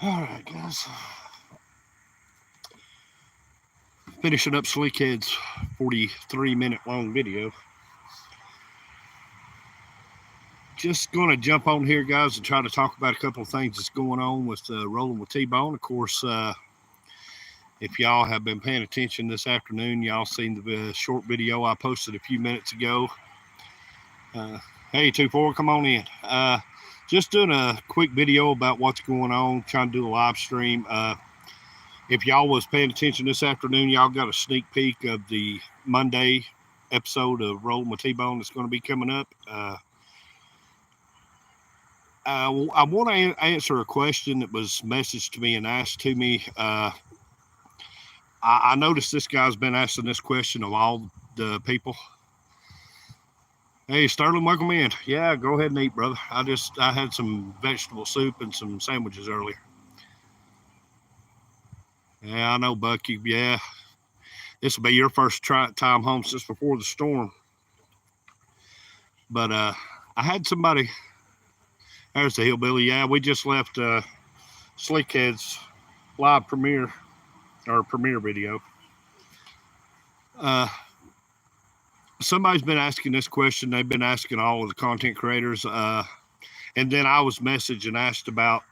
All right, guys. Finishing up Slickhead's 43-minute long video. Just going to jump on here, guys, and try to talk about a couple of things that's going on with Rolling with Tbone. Of course, if y'all have been paying attention this afternoon, y'all seen the short video I posted a few minutes ago. Hey, 2-4, come on in. Just doing a quick video about what's going on, trying to do a live stream. If y'all was paying attention this afternoon, y'all got a sneak peek of the Monday episode of Rolling with Tbone that's going to be coming up. I want to answer a question that was messaged to me and asked to me. I noticed this guy's been asking this question of all the people. Hey, Sterling, welcome in. Yeah, go ahead and eat, brother. I had some vegetable soup and some sandwiches earlier. Yeah, I know, Bucky. Yeah, this will be your first time home since before the storm. But I had somebody. There's the hillbilly. Yeah, we just left Slickhead's live premiere video. Somebody's been asking this question. They've been asking all of the content creators. And then I was messaged and asked about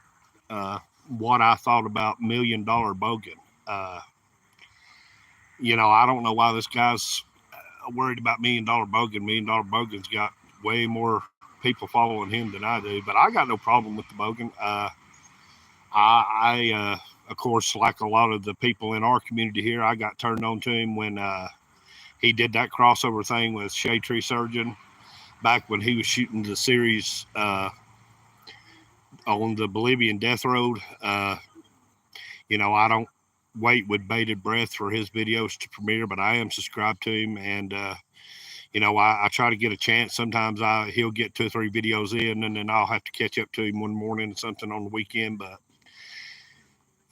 what I thought about $1 Million Bogan. I don't know why this guy's worried about $1 Million Bogan. $1 Million Bogan's got way more people following him than I do, but I got no problem with the Bogan. I of course, like a lot of the people in our community here, I got turned on to him when he did that crossover thing with Shade Tree Surgeon back when he was shooting the series on the Bolivian Death Road. I don't wait with bated breath for his videos to premiere, but I am subscribed to him, and I try to get a chance. Sometimes he'll get 2 or 3 videos in, and then I'll have to catch up to him one morning or something on the weekend. But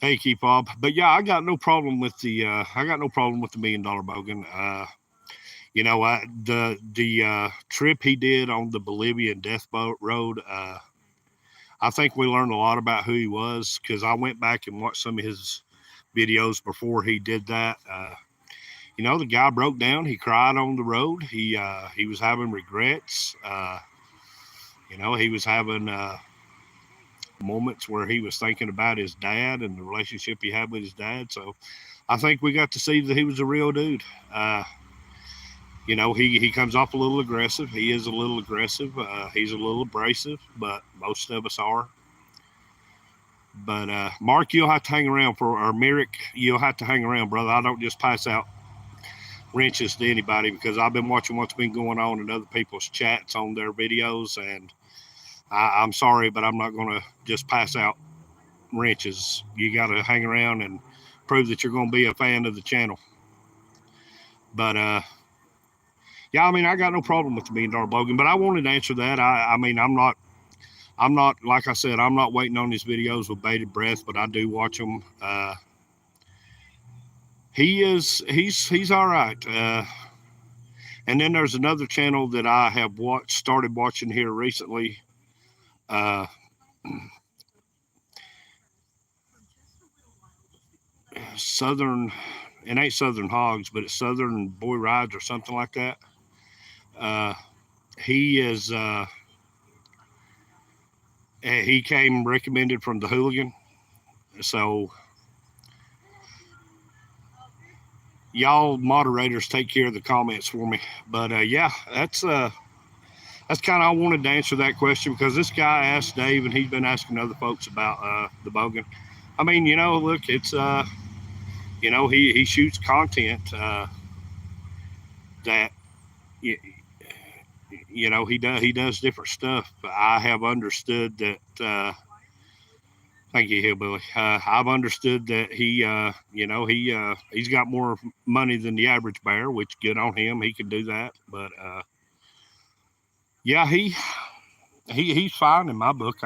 hey, keep Bob. But yeah, I got no problem with the $1 Million Bogan. The trip he did on the Bolivian Death Road. I think we learned a lot about who he was, because I went back and watched some of his videos before he did that. The guy broke down. He cried on the road. He was having regrets. He was having moments where he was thinking about his dad and the relationship he had with his dad. So I think we got to see that he was a real dude. He comes off a little aggressive. He is a little aggressive. He's a little abrasive, but most of us are. But Mark, you'll have to hang around or Merrick, you'll have to hang around, brother. I don't just pass out wrenches to anybody, because I've been watching what's been going on in other people's chats on their videos, and I'm sorry, but I'm not going to just pass out wrenches. You got to hang around and prove that you're going to be a fan of the channel. But yeah, I got no problem with the $1 Million Bogan, but I wanted to answer that. I'm not, like I said, I'm not waiting on his videos with bated breath, but I do watch them. He's all right. And then there's another channel that I have started watching here recently. Southern, it ain't Southern Hogs, but it's Southern Boy Rides or something like that. He came recommended from the Hooligan. So y'all moderators take care of the comments for me. But yeah, that's kind of, I wanted to answer that question, because this guy asked Dave, and he's been asking other folks about the Bogan. Look, it's he shoots content that he does different stuff. I have understood that. Thank you, Hillbilly. I've understood that he's got more money than the average bear, which good on him. He can do that. But yeah, he's fine in my book.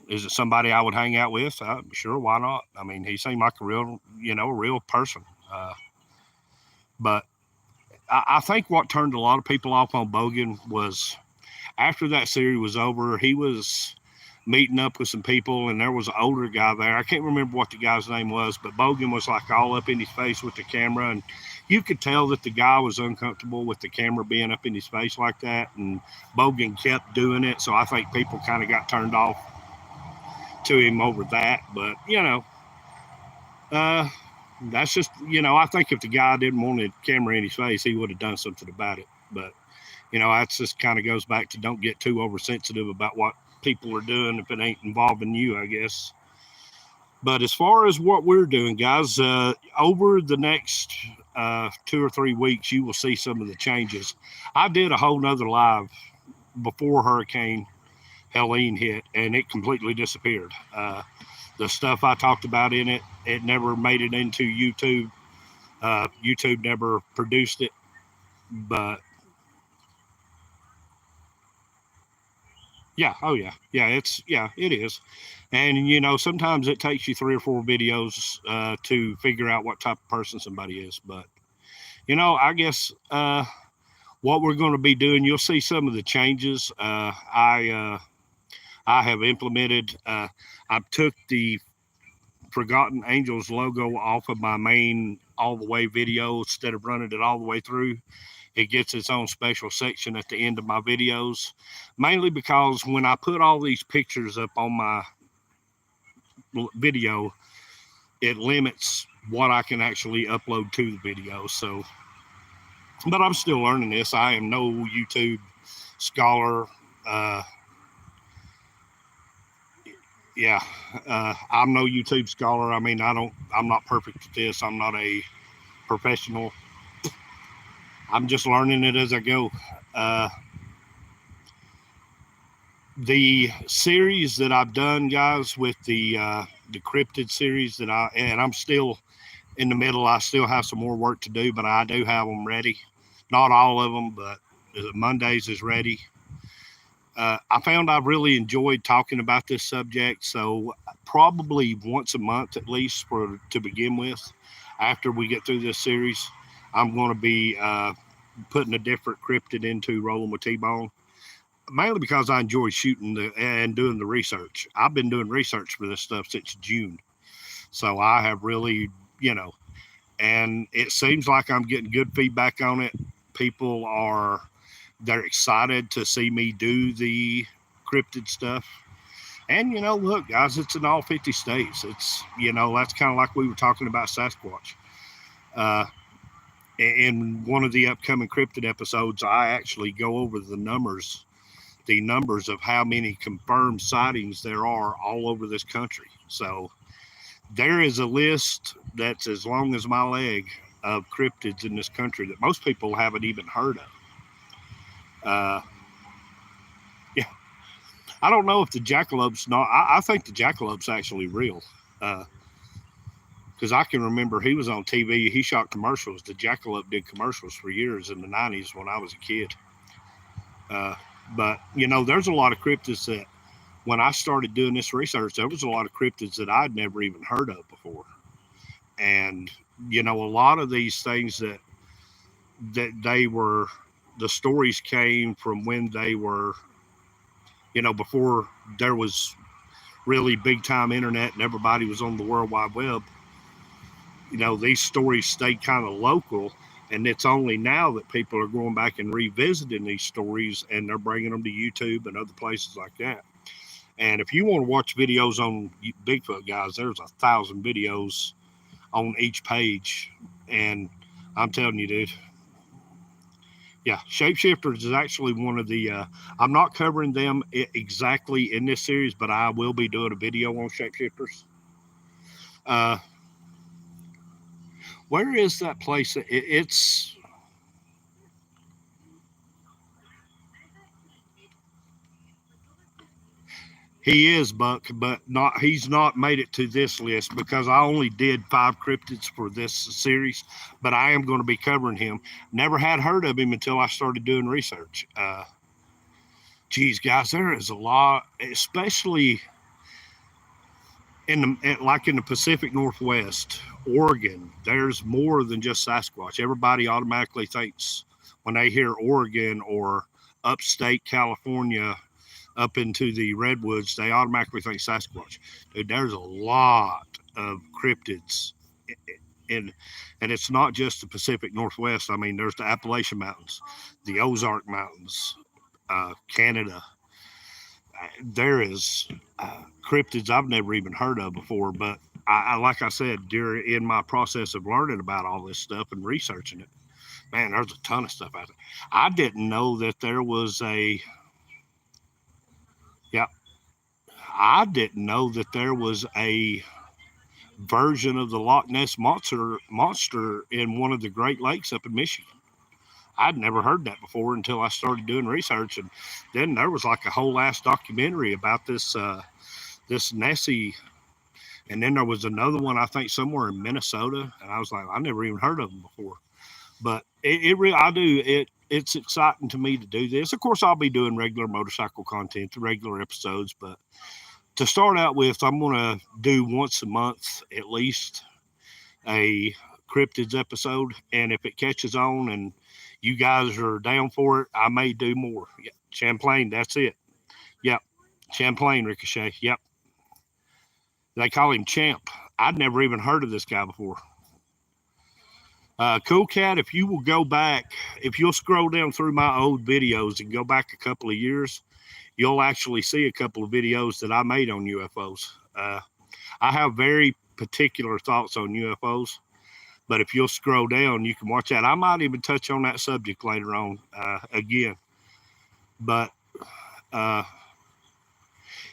Is it somebody I would hang out with? Sure, why not? He seemed like a real person. But I think what turned a lot of people off on Bogan was, after that series was over, he was meeting up with some people, and there was an older guy there. I can't remember what the guy's name was, but Bogan was like all up in his face with the camera, and you could tell that the guy was uncomfortable with the camera being up in his face like that, and Bogan kept doing it, so I think people kind of got turned off to him over that. But uh, that's just, I think if the guy didn't want the camera in his face, he would have done something about it. But that's just kind of goes back to don't get too oversensitive about what people are doing if it ain't involving you, I guess. But as far as what we're doing, guys, over the next 2 or 3 weeks, you will see some of the changes. I did a whole nother live before Hurricane Helene hit, and it completely disappeared. The stuff I talked about in it, it never made it into YouTube. YouTube never produced it, but yeah, oh yeah, it is. And sometimes it takes you 3 or 4 videos to figure out what type of person somebody is. But I guess what we're going to be doing, you'll see some of the changes. I have implemented. I took the Forgotten Angels logo off of my main all the way video. Instead of running it all the way through, it gets its own special section at the end of my videos, mainly because when I put all these pictures up on my video, it limits what I can actually upload to the video. So, but I'm still learning this. I am no YouTube scholar. I'm no YouTube scholar. I mean, I'm not perfect at this. I'm not a professional. I'm just learning it as I go. The series that I've done, guys, with the cryptid series and I'm still in the middle. I still have some more work to do, but I do have them ready. Not all of them, but Mondays is ready. I found I've really enjoyed talking about this subject, so probably once a month at least to begin with. After we get through this series, I'm going to be putting a different cryptid into Rolling with Tbone, mainly because I enjoy shooting and doing the research. I've been doing research for this stuff since June, so I have really, and it seems like I'm getting good feedback on it. People they're excited to see me do the cryptid stuff. And, look, guys, it's in all 50 states. It's, that's kind of like we were talking about Sasquatch. In one of the upcoming cryptid episodes, I actually go over the numbers of how many confirmed sightings there are all over this country. So there is a list that's as long as my leg of cryptids in this country that most people haven't even heard of. Yeah, I don't know if the jackalopes. No, I think the jackalopes actually real, because I can remember he was on TV. He shot commercials. The jackalope did commercials for years in the '90s when I was a kid. But there's a lot of cryptids that when I started doing this research, there was a lot of cryptids that I'd never even heard of before, and a lot of these things that they were. The stories came from when they were, before there was really big time internet and everybody was on the World Wide Web. These stories stayed kind of local, and it's only now that people are going back and revisiting these stories and they're bringing them to YouTube and other places like that. And if you want to watch videos on Bigfoot, guys, there's 1,000 videos on each page. And I'm telling you, dude, yeah, shapeshifters is actually one of the, I'm not covering them exactly in this series, but I will be doing a video on shapeshifters. Where is that place? It's, he is Buck, but he's not made it to this list because I only did 5 cryptids for this series, but I am going to be covering him. Never had heard of him until I started doing research. Geez, guys, there is a lot, especially in the Pacific Northwest, Oregon. There's more than just Sasquatch. Everybody automatically thinks when they hear Oregon or upstate California, up into the redwoods, they automatically think Sasquatch. Dude, there's a lot of cryptids in, and it's not just the Pacific Northwest. I mean, there's the Appalachian Mountains, the Ozark Mountains, Canada. There is cryptids I've never even heard of before, but like I said, in my process of learning about all this stuff and researching it, man, there's a ton of stuff out there. I didn't know that there was yeah, I didn't know that there was a version of the Loch Ness monster in one of the Great Lakes up in Michigan. I'd never heard that before until I started doing research, and then there was like a whole ass documentary about this Nessie, and then there was another one I think somewhere in Minnesota, and I was like, I never even heard of them before. But it really, I do it. It's exciting to me to do this. Of course, I'll be doing regular motorcycle content, the regular episodes, but to start out with, I'm going to do once a month at least a cryptids episode, and if it catches on and you guys are down for it, I may do more. Yep. Champlain, that's it. Yep. Champlain Ricochet. Yep. They call him Champ. I'd never even heard of this guy before. Cool Cat, if you will go back, if you'll scroll down through my old videos and go back a couple of years, you'll actually see a couple of videos that I made on UFOs. I have very particular thoughts on UFOs, but if you'll scroll down, you can watch that. I might even touch on that subject later on again. But,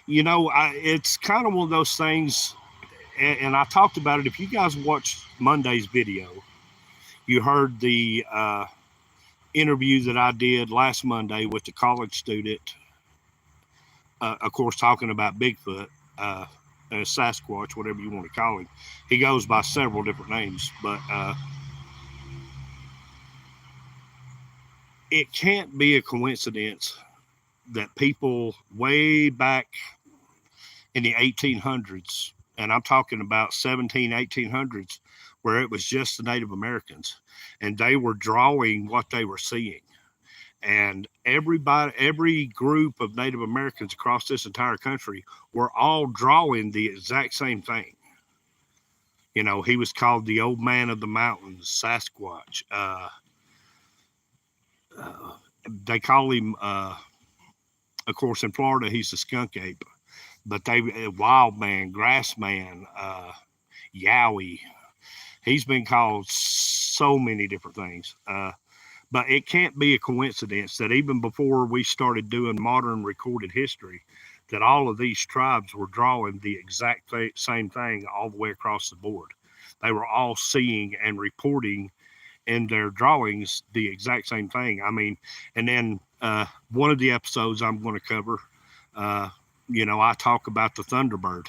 it's kind of one of those things, and I talked about it. If you guys watched Monday's video, you heard the interview that I did last Monday with the college student, of course, talking about Bigfoot, Sasquatch, whatever you want to call him. He goes by several different names, but it can't be a coincidence that people way back in the 1800s, and I'm talking about 1800s, where it was just the Native Americans, and they were drawing what they were seeing. And every group of Native Americans across this entire country were all drawing the exact same thing. You know, he was called the Old Man of the Mountains, Sasquatch. They call him, of course, in Florida, he's the skunk ape. But Wild Man, Grass Man, Yowie. He's been called so many different things. But it can't be a coincidence that even before we started doing modern recorded history, that all of these tribes were drawing the exact same thing all the way across the board. They were all seeing and reporting in their drawings the exact same thing. I mean, and then one of the episodes I'm going to cover, I talk about the Thunderbird.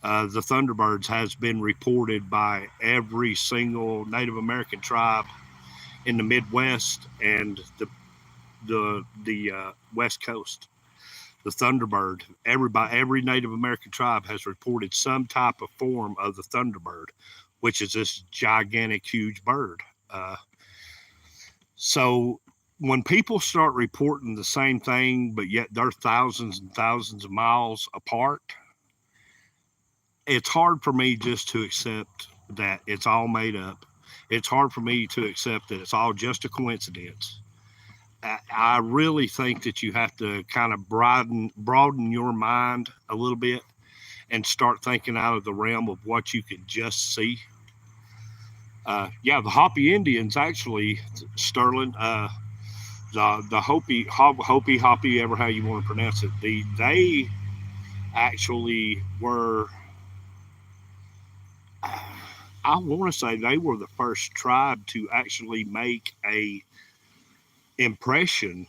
The Thunderbirds has been reported by every single Native American tribe in the Midwest and the West Coast. The Thunderbird, every Native American tribe has reported some type of form of the Thunderbird, which is this gigantic, huge bird. So when people start reporting the same thing, but yet they're thousands and thousands of miles apart, it's hard for me just to accept that it's all made up. It's hard for me to accept that it's all just a coincidence. I really think that you have to kind of broaden your mind a little bit and start thinking out of the realm of what you could just see. The Hopi Indians actually, Sterling, the Hopi, ever how you want to pronounce it, they actually were, I want to say they were the first tribe to actually make a impression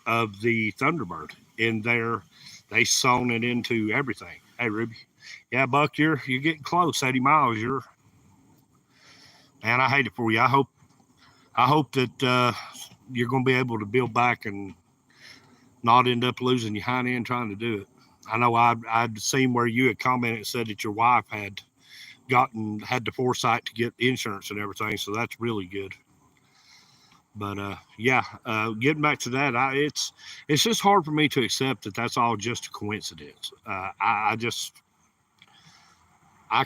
of the Thunderbird in there. They sewn it into everything. Hey, Ruby. Yeah, Buck, you're getting close. 80 miles. Man, I hate it for you. I hope that you're going to be able to build back and not end up losing your hind end trying to do it. I know I'd seen where you had commented and said that your wife had the foresight to get insurance and everything, so that's really good. But yeah, getting back to that, it's just hard for me to accept that that's all just a coincidence. I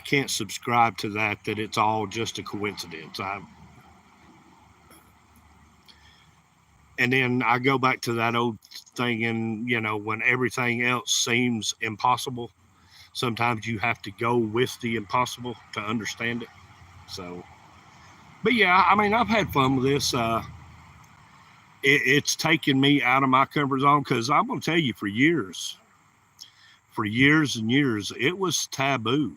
can't subscribe to that it's all just a coincidence. And then I go back to that old thing, and when everything else seems impossible, sometimes you have to go with the impossible to understand it. So, but yeah, I mean, I've had fun with this. It's taken me out of my comfort zone because I'm going to tell you, for years and years, it was taboo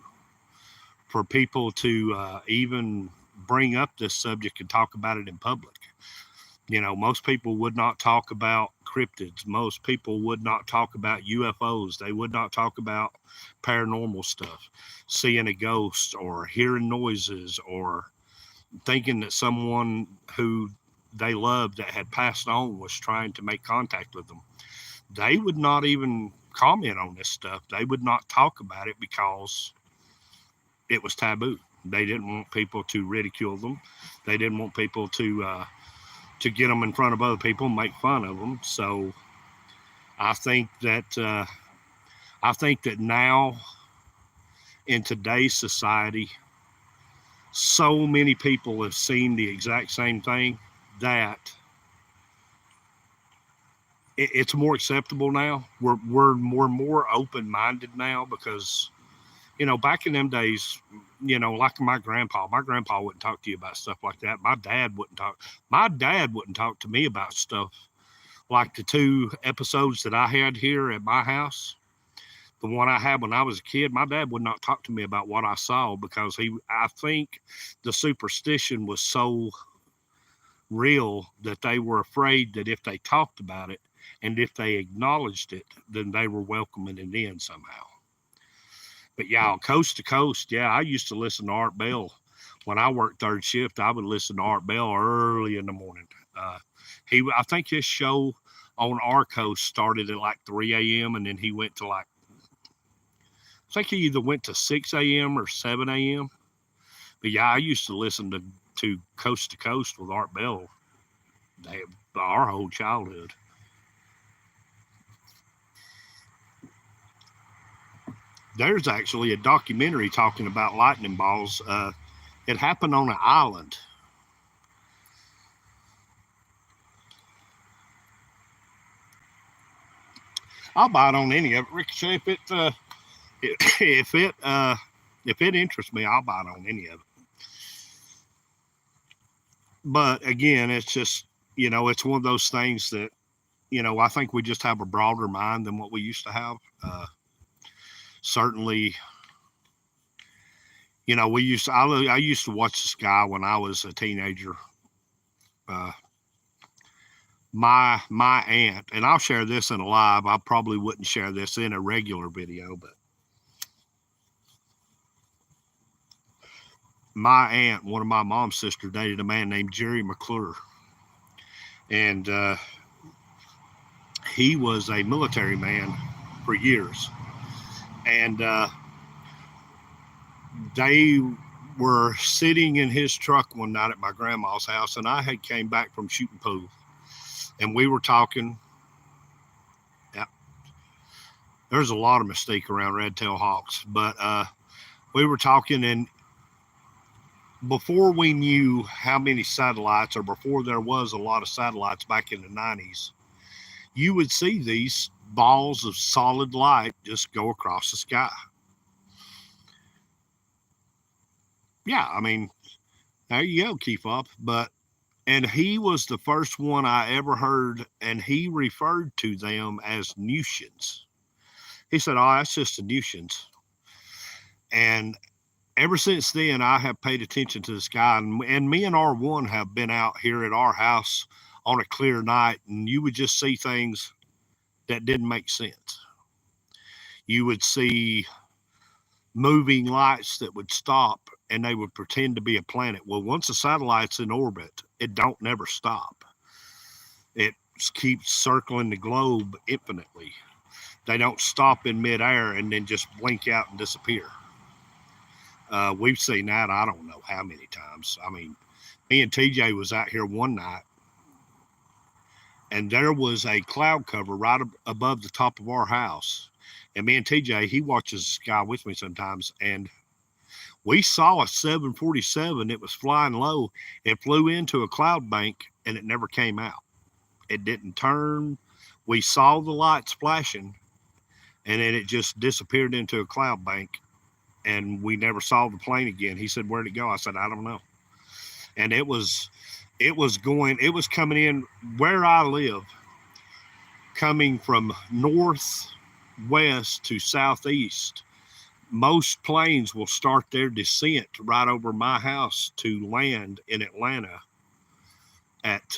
for people to even bring up this subject and talk about it in public. Most people would not talk about cryptids. Most people would not talk about UFOs. They would not talk about paranormal stuff, seeing a ghost or hearing noises or thinking that someone who they loved that had passed on was trying to make contact with them. They would not even comment on this stuff. They would not talk about it because it was taboo. They didn't want people to ridicule them. They didn't want people to get them in front of other people and make fun of them. So I think that now in today's society, so many people have seen the exact same thing that it's more acceptable now. We're more open minded now because back in them days, like my grandpa wouldn't talk to you about stuff like that. My dad wouldn't talk to me about stuff like the two episodes that I had here at my house. The one I had when I was a kid, my dad would not talk to me about what I saw because I think the superstition was so real that they were afraid that if they talked about it and if they acknowledged it, then they were welcoming it in somehow. But yeah, coast to coast, yeah, I used to listen to Art Bell. When I worked third shift, I would listen to Art Bell early in the morning. I think his show on our coast started at like 3 a.m. and then he went to I think he either went to 6 a.m. or 7 a.m. But yeah, I used to listen to Coast with Art Bell our whole childhood. There's actually a documentary talking about lightning balls. It happened on an island. I'll buy it on any of it, Ricochet. If it if it interests me, I'll buy it on any of it. But again, it's just it's one of those things that I think we just have a broader mind than what we used to have. Certainly, I used to watch this guy when I was a teenager. Uh, my aunt, and I'll share this in a live. I probably wouldn't share this in a regular video, but my aunt, one of my mom's sister, dated a man named Jerry McClure, and he was a military man for years, and they were sitting in his truck one night at my grandma's house, and I had came back from shooting pool, and we were talking. Yeah, there's a lot of mystique around red-tailed hawks, but we were talking, and before we knew how many satellites, or before there was a lot of satellites back in the 90s, you would see these balls of solid light just go across the sky. Yeah, I mean, there you go, Keefop. And he was the first one I ever heard, and he referred to them as Newtians. He said, "Oh, that's just the Newtians." And ever since then, I have paid attention to the sky, and me and R1 have been out here at our house on a clear night, and you would just see things that didn't make sense. You would see moving lights that would stop and they would pretend to be a planet. Well, once a satellite's in orbit, it don't never stop. It keeps circling the globe infinitely. They don't stop in midair and then just blink out and disappear. We've seen that I don't know how many times. I mean, me and TJ was out here one night and there was a cloud cover right above the top of our house. And me and TJ, he watches the sky with me sometimes, and we saw a 747. It was flying low. It flew into a cloud bank, and it never came out. It didn't turn. We saw the lights flashing, and then it just disappeared into a cloud bank, and we never saw the plane again. He said, "Where'd it go?" I said, "I don't know." And it was coming in where I live, coming from northwest to southeast. Most planes will start their descent right over my house to land in Atlanta at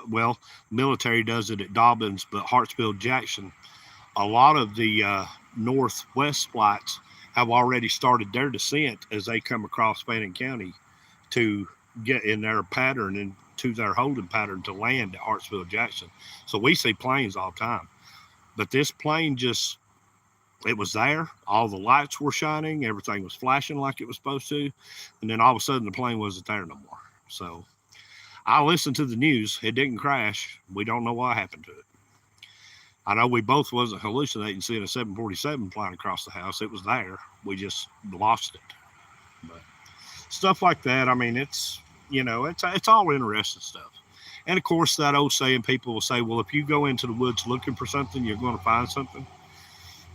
well, military does it at Dobbins, but Hartsfield Jackson, a lot of the northwest flights have already started their descent as they come across Fannin County to get in their pattern and to their holding pattern to land at Hartsfield Jackson. So we see planes all the time. But this plane just, it was there. All the lights were shining. Everything was flashing like it was supposed to. And then all of a sudden the plane wasn't there no more. So I listened to the news. It didn't crash. We don't know what happened to it. I know we both wasn't hallucinating seeing a 747 flying across the house. It was there. We just lost it. But stuff like that, I mean, it's, you know, it's all interesting stuff. And of course, that old saying, people will say, well, if you go into the woods looking for something, you're going to find something.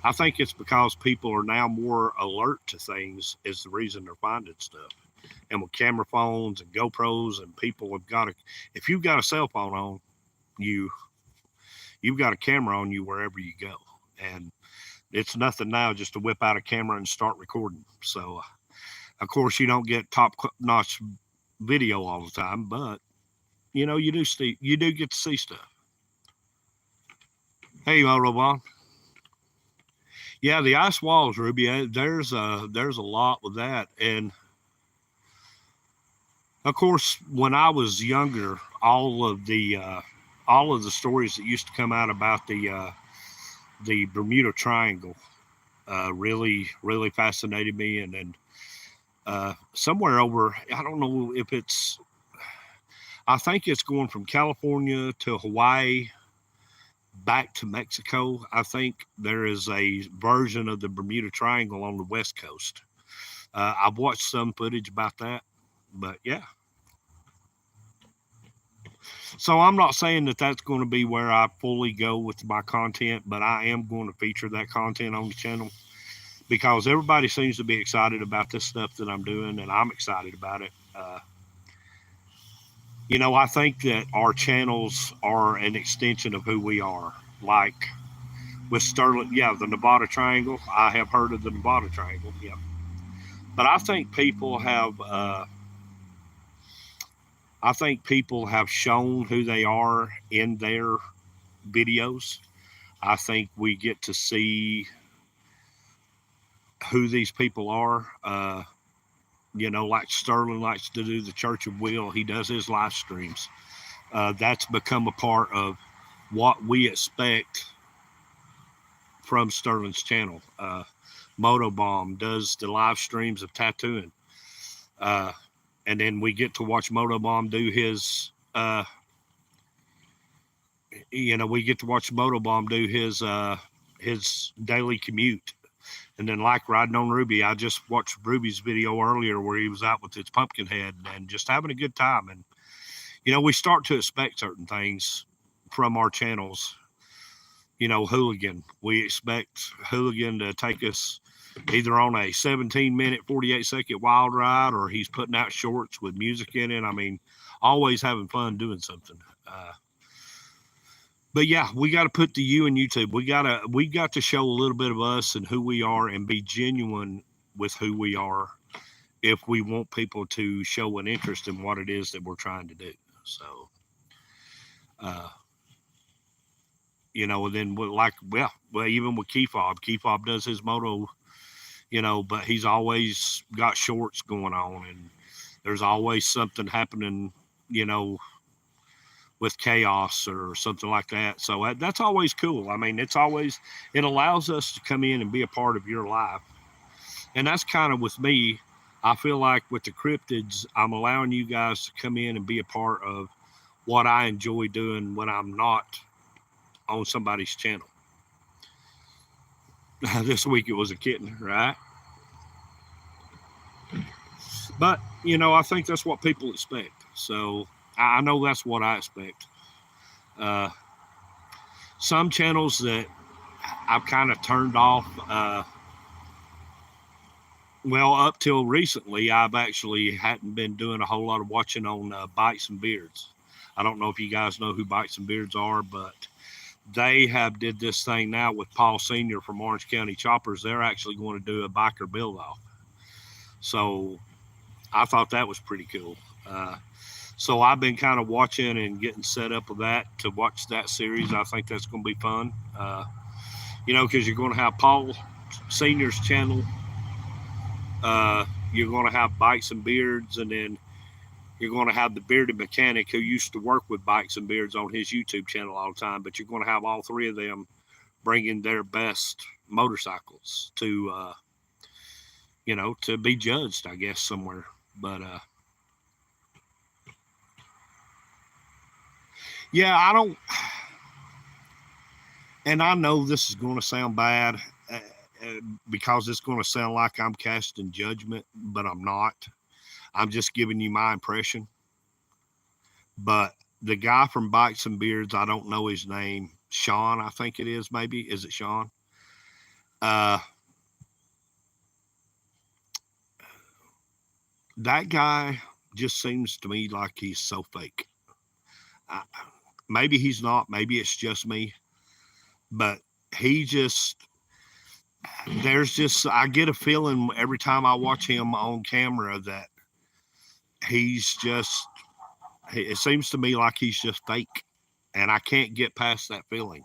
I think it's because people are now more alert to things is the reason they're finding stuff. And with camera phones and GoPros, and people have got a, if you've got a cell phone on, you've got a camera on you wherever you go. And it's nothing now just to whip out a camera and start recording. So, of course, you don't get top-notch video all the time, but you know, you do get to see stuff. Hey, Robon. Yeah, the ice walls, Ruby. There's a lot with that, and of course, when I was younger, all of the stories that used to come out about the Bermuda Triangle really fascinated me, and then somewhere over, I don't know if it's, I think it's going from California to Hawaii back to Mexico. I think there is a version of the Bermuda Triangle on the West Coast. I've watched some footage about that, but yeah. So I'm not saying that that's going to be where I fully go with my content, but I am going to feature that content on the channel because everybody seems to be excited about this stuff that I'm doing, and I'm excited about it. You know, I think that our channels are an extension of who we are. Like with Sterling, yeah, the Nevada Triangle. I have heard of the Nevada Triangle, yeah. But I think people have shown who they are in their videos. I think we get to see who these people are. You know, like Sterling likes to do the Church of Will. He does his live streams. That's become a part of what we expect from Sterling's channel. Motobomb does the live streams of tattooing. And then we get to watch Motobomb do his, we get to watch Motobomb do his daily commute. And then like riding on Ruby, I just watched Ruby's video earlier where he was out with his pumpkin head and just having a good time. And, you know, we start to expect certain things from our channels. You know, Hooligan, we expect Hooligan to take us either on a 17-minute, 48-second wild ride, or he's putting out shorts with music in it. I mean, always having fun doing something. But yeah, we got to put the you in YouTube. We got to show a little bit of us and who we are and be genuine with who we are if we want people to show an interest in what it is that we're trying to do. So, you know, and then even with Keyfob does his moto, you know, but he's always got shorts going on, and there's always something happening, you know, with chaos or something like that. So that's always cool. I mean, it allows us to come in and be a part of your life. And that's kind of with me. I feel like with the cryptids, I'm allowing you guys to come in and be a part of what I enjoy doing when I'm not on somebody's channel. This week it was a kitten, right? But, you know, I think that's what people expect. So I know that's what I expect. Uh, some channels that I've kind of turned off, well, up till recently, I've actually hadn't been doing a whole lot of watching on Bites and Beards. I don't know if you guys know who Bites and Beards are, but they have did this thing now with Paul Sr. from Orange County Choppers. They're actually going to do a biker build off. So I thought that was pretty cool. So I've been kind of watching and getting set up with that to watch that series. I think that's going to be fun. You know, because you're going to have Paul Sr.'s channel. You're going to have Bikes and Beards, and then you're going to have the bearded mechanic who used to work with Bikes and Beards on his YouTube channel all the time. But you're going to have all three of them bringing their best motorcycles to, you know, to be judged, I guess, somewhere. But yeah, I don't, and I know this is going to sound bad because it's going to sound like I'm casting judgment, but I'm not. I'm just giving you my impression. But the guy from Bikes and Beards, I don't know his name. Sean, I think it is, maybe. Is it Sean? That guy just seems to me like he's so fake. Maybe he's not. Maybe it's just me. But he just, there's just, I get a feeling every time I watch him on camera that he's just, it seems to me like he's just fake. And I can't get past that feeling.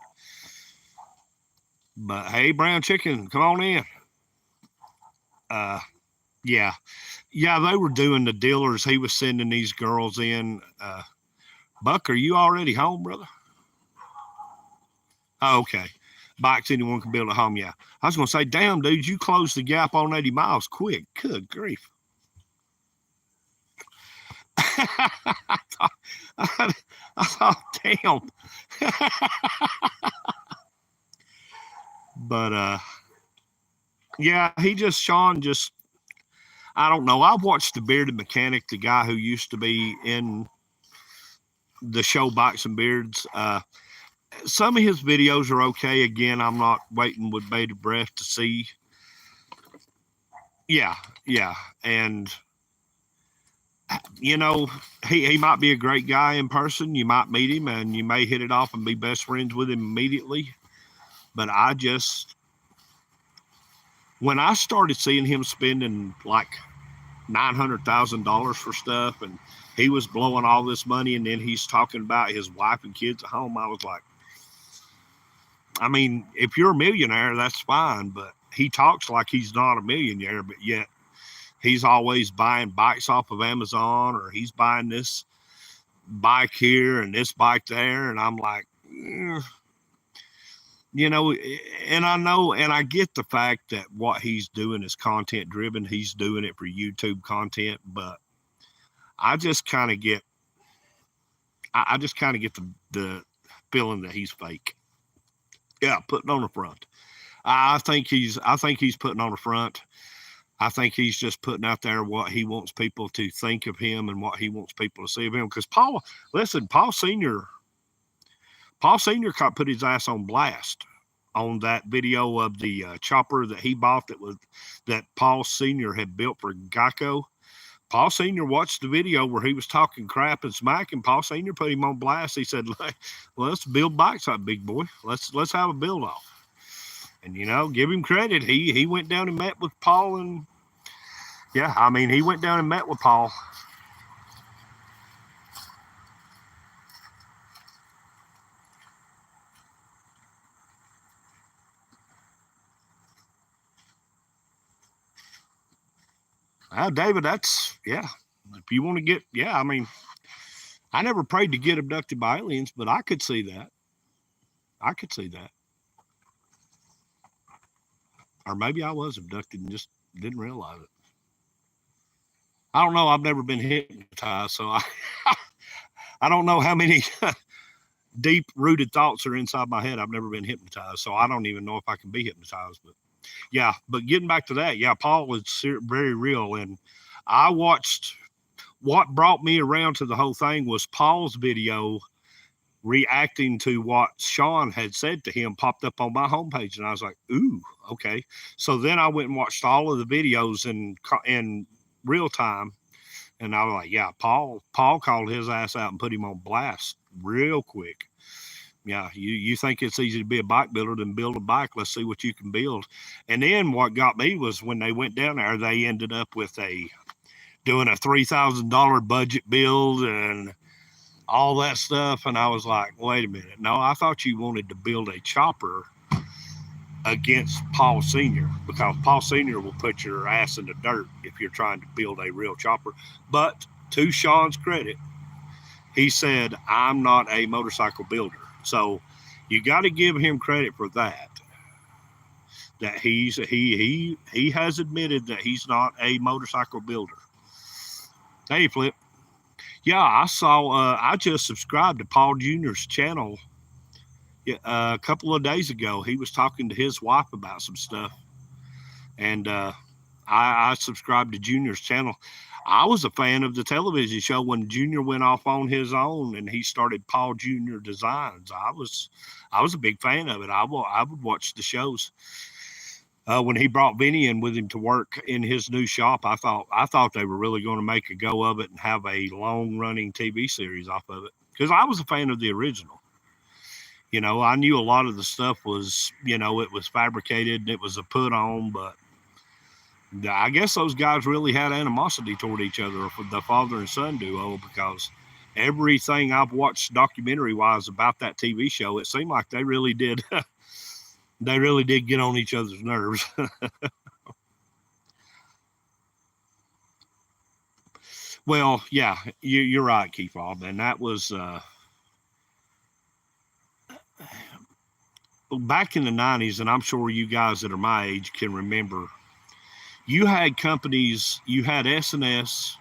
But hey, Brown Chicken, come on in. Yeah. Yeah, they were doing the dealers. He was sending these girls in. Buck, are you already home, brother? Oh, okay. Bikes anyone can build a home, yeah. I was going to say, damn, dude, you closed the gap on 80 miles quick. Good grief. I thought, damn. But, yeah, Sean just, I don't know. I've watched the Bearded Mechanic, the guy who used to be in the show Bikes and Beards. Some of his videos are okay. Again, I'm not waiting with bated breath to see. Yeah. And, you know, he might be a great guy in person. You might meet him and you may hit it off and be best friends with him immediately. But I just, when I started seeing him spending like $900,000 for stuff and he was blowing all this money and then he's talking about his wife and kids at home, I was like, I mean, if you're a millionaire, that's fine, but he talks like he's not a millionaire, but yet he's always buying bikes off of Amazon, or he's buying this bike here and this bike there. And I'm like, you know, and I know, and I get the fact that what he's doing is content driven. He's doing it for YouTube content, but I just kind of get, I just kind of get the feeling that he's fake. Yeah, putting on the front. I think he's putting on the front. I think he's just putting out there what he wants people to think of him and what he wants people to see of him. Because Paul Sr. Put his ass on blast on that video of the chopper that he bought that Paul Sr. had built for Geico. Paul Sr. watched the video where he was talking crap and smack, and Paul Sr. put him on blast. He said, let's build bikes up, big boy. Let's have a build off. And, you know, give him credit. He went down and met with Paul, and yeah, I mean, he went down and met with Paul. David, that's, yeah. If you want to get, yeah, I mean, I never prayed to get abducted by aliens, but I could see that. I could see that. Or maybe I was abducted and just didn't realize it. I don't know. I've never been hypnotized, so I don't know how many deep rooted thoughts are inside my head. I've never been hypnotized, so I don't even know if I can be hypnotized. But yeah, but getting back to that, yeah, Paul was very real. And I watched, what brought me around to the whole thing was Paul's video reacting to what Sean had said to him popped up on my homepage. And I was like, ooh, okay. So then I went and watched all of the videos in real time. And I was like, yeah, Paul called his ass out and put him on blast real quick. Yeah, you think it's easy to be a bike builder, then build a bike. Let's see what you can build. And then what got me was when they went down there, they ended up with doing a $3,000 budget build and all that stuff. And I was like, wait a minute. No, I thought you wanted to build a chopper against Paul Sr., because Paul Sr. will put your ass in the dirt if you're trying to build a real chopper. But to Sean's credit, he said, I'm not a motorcycle builder. So you got to give him credit for that. That he has admitted that he's not a motorcycle builder. Hey, Flip. Yeah, I just subscribed to Paul Jr.'s channel a couple of days ago. He was talking to his wife about some stuff. And I subscribed to Junior's channel. I was a fan of the television show when Junior went off on his own and he started Paul Jr. Designs. I was a big fan of it. I would watch the shows. When he brought Vinny in with him to work in his new shop, I thought they were really going to make a go of it and have a long-running TV series off of it, because I was a fan of the original. You know, I knew a lot of the stuff was, it was fabricated and it was a put on, but I guess those guys really had animosity toward each other, the father and son duo, because everything I've watched documentary-wise about that TV show, it seemed like they really did. They really did get on each other's nerves. Well, yeah, you're right, Keith Bob, and that was back in the 90s, and I'm sure you guys that are my age can remember. You had companies, you had S&S,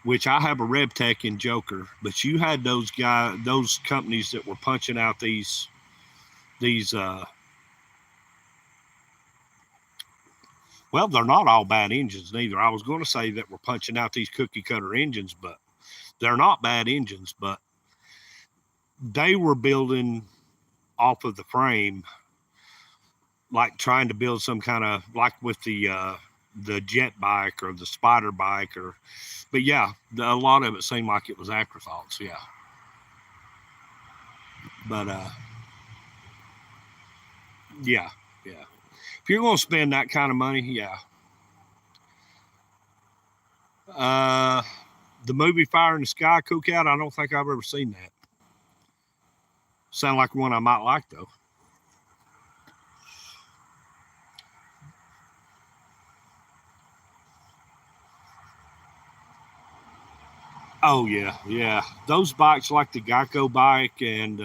which I have a RevTech in Joker, but you had those companies that were punching out these well, they're not all bad engines neither. I was going to say that we're punching out these cookie cutter engines, but they're not bad engines, but they were building off of the frame, like trying to build some kind of, like with the jet bike or the spider bike, but yeah, a lot of it seemed like it was afterthoughts. Yeah. But yeah. If you're going to spend that kind of money, yeah. The movie Fire in the Sky cookout, I don't think I've ever seen that. Sound like one I might like, though. Oh, yeah. Those bikes, like the Geico bike, and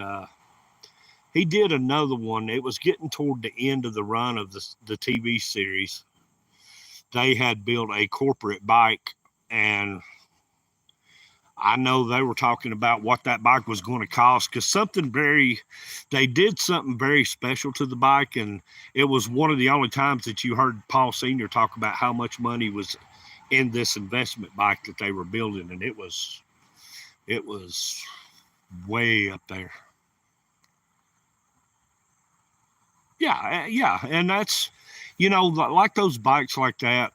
he did another one. It was getting toward the end of the run of the TV series. They had built a corporate bike, and I know they were talking about what that bike was going to cost, because they did something very special to the bike, and it was one of the only times that you heard Paul Sr. talk about how much money was in this investment bike that they were building, and it was way up there. Yeah, and that's, like those bikes like that,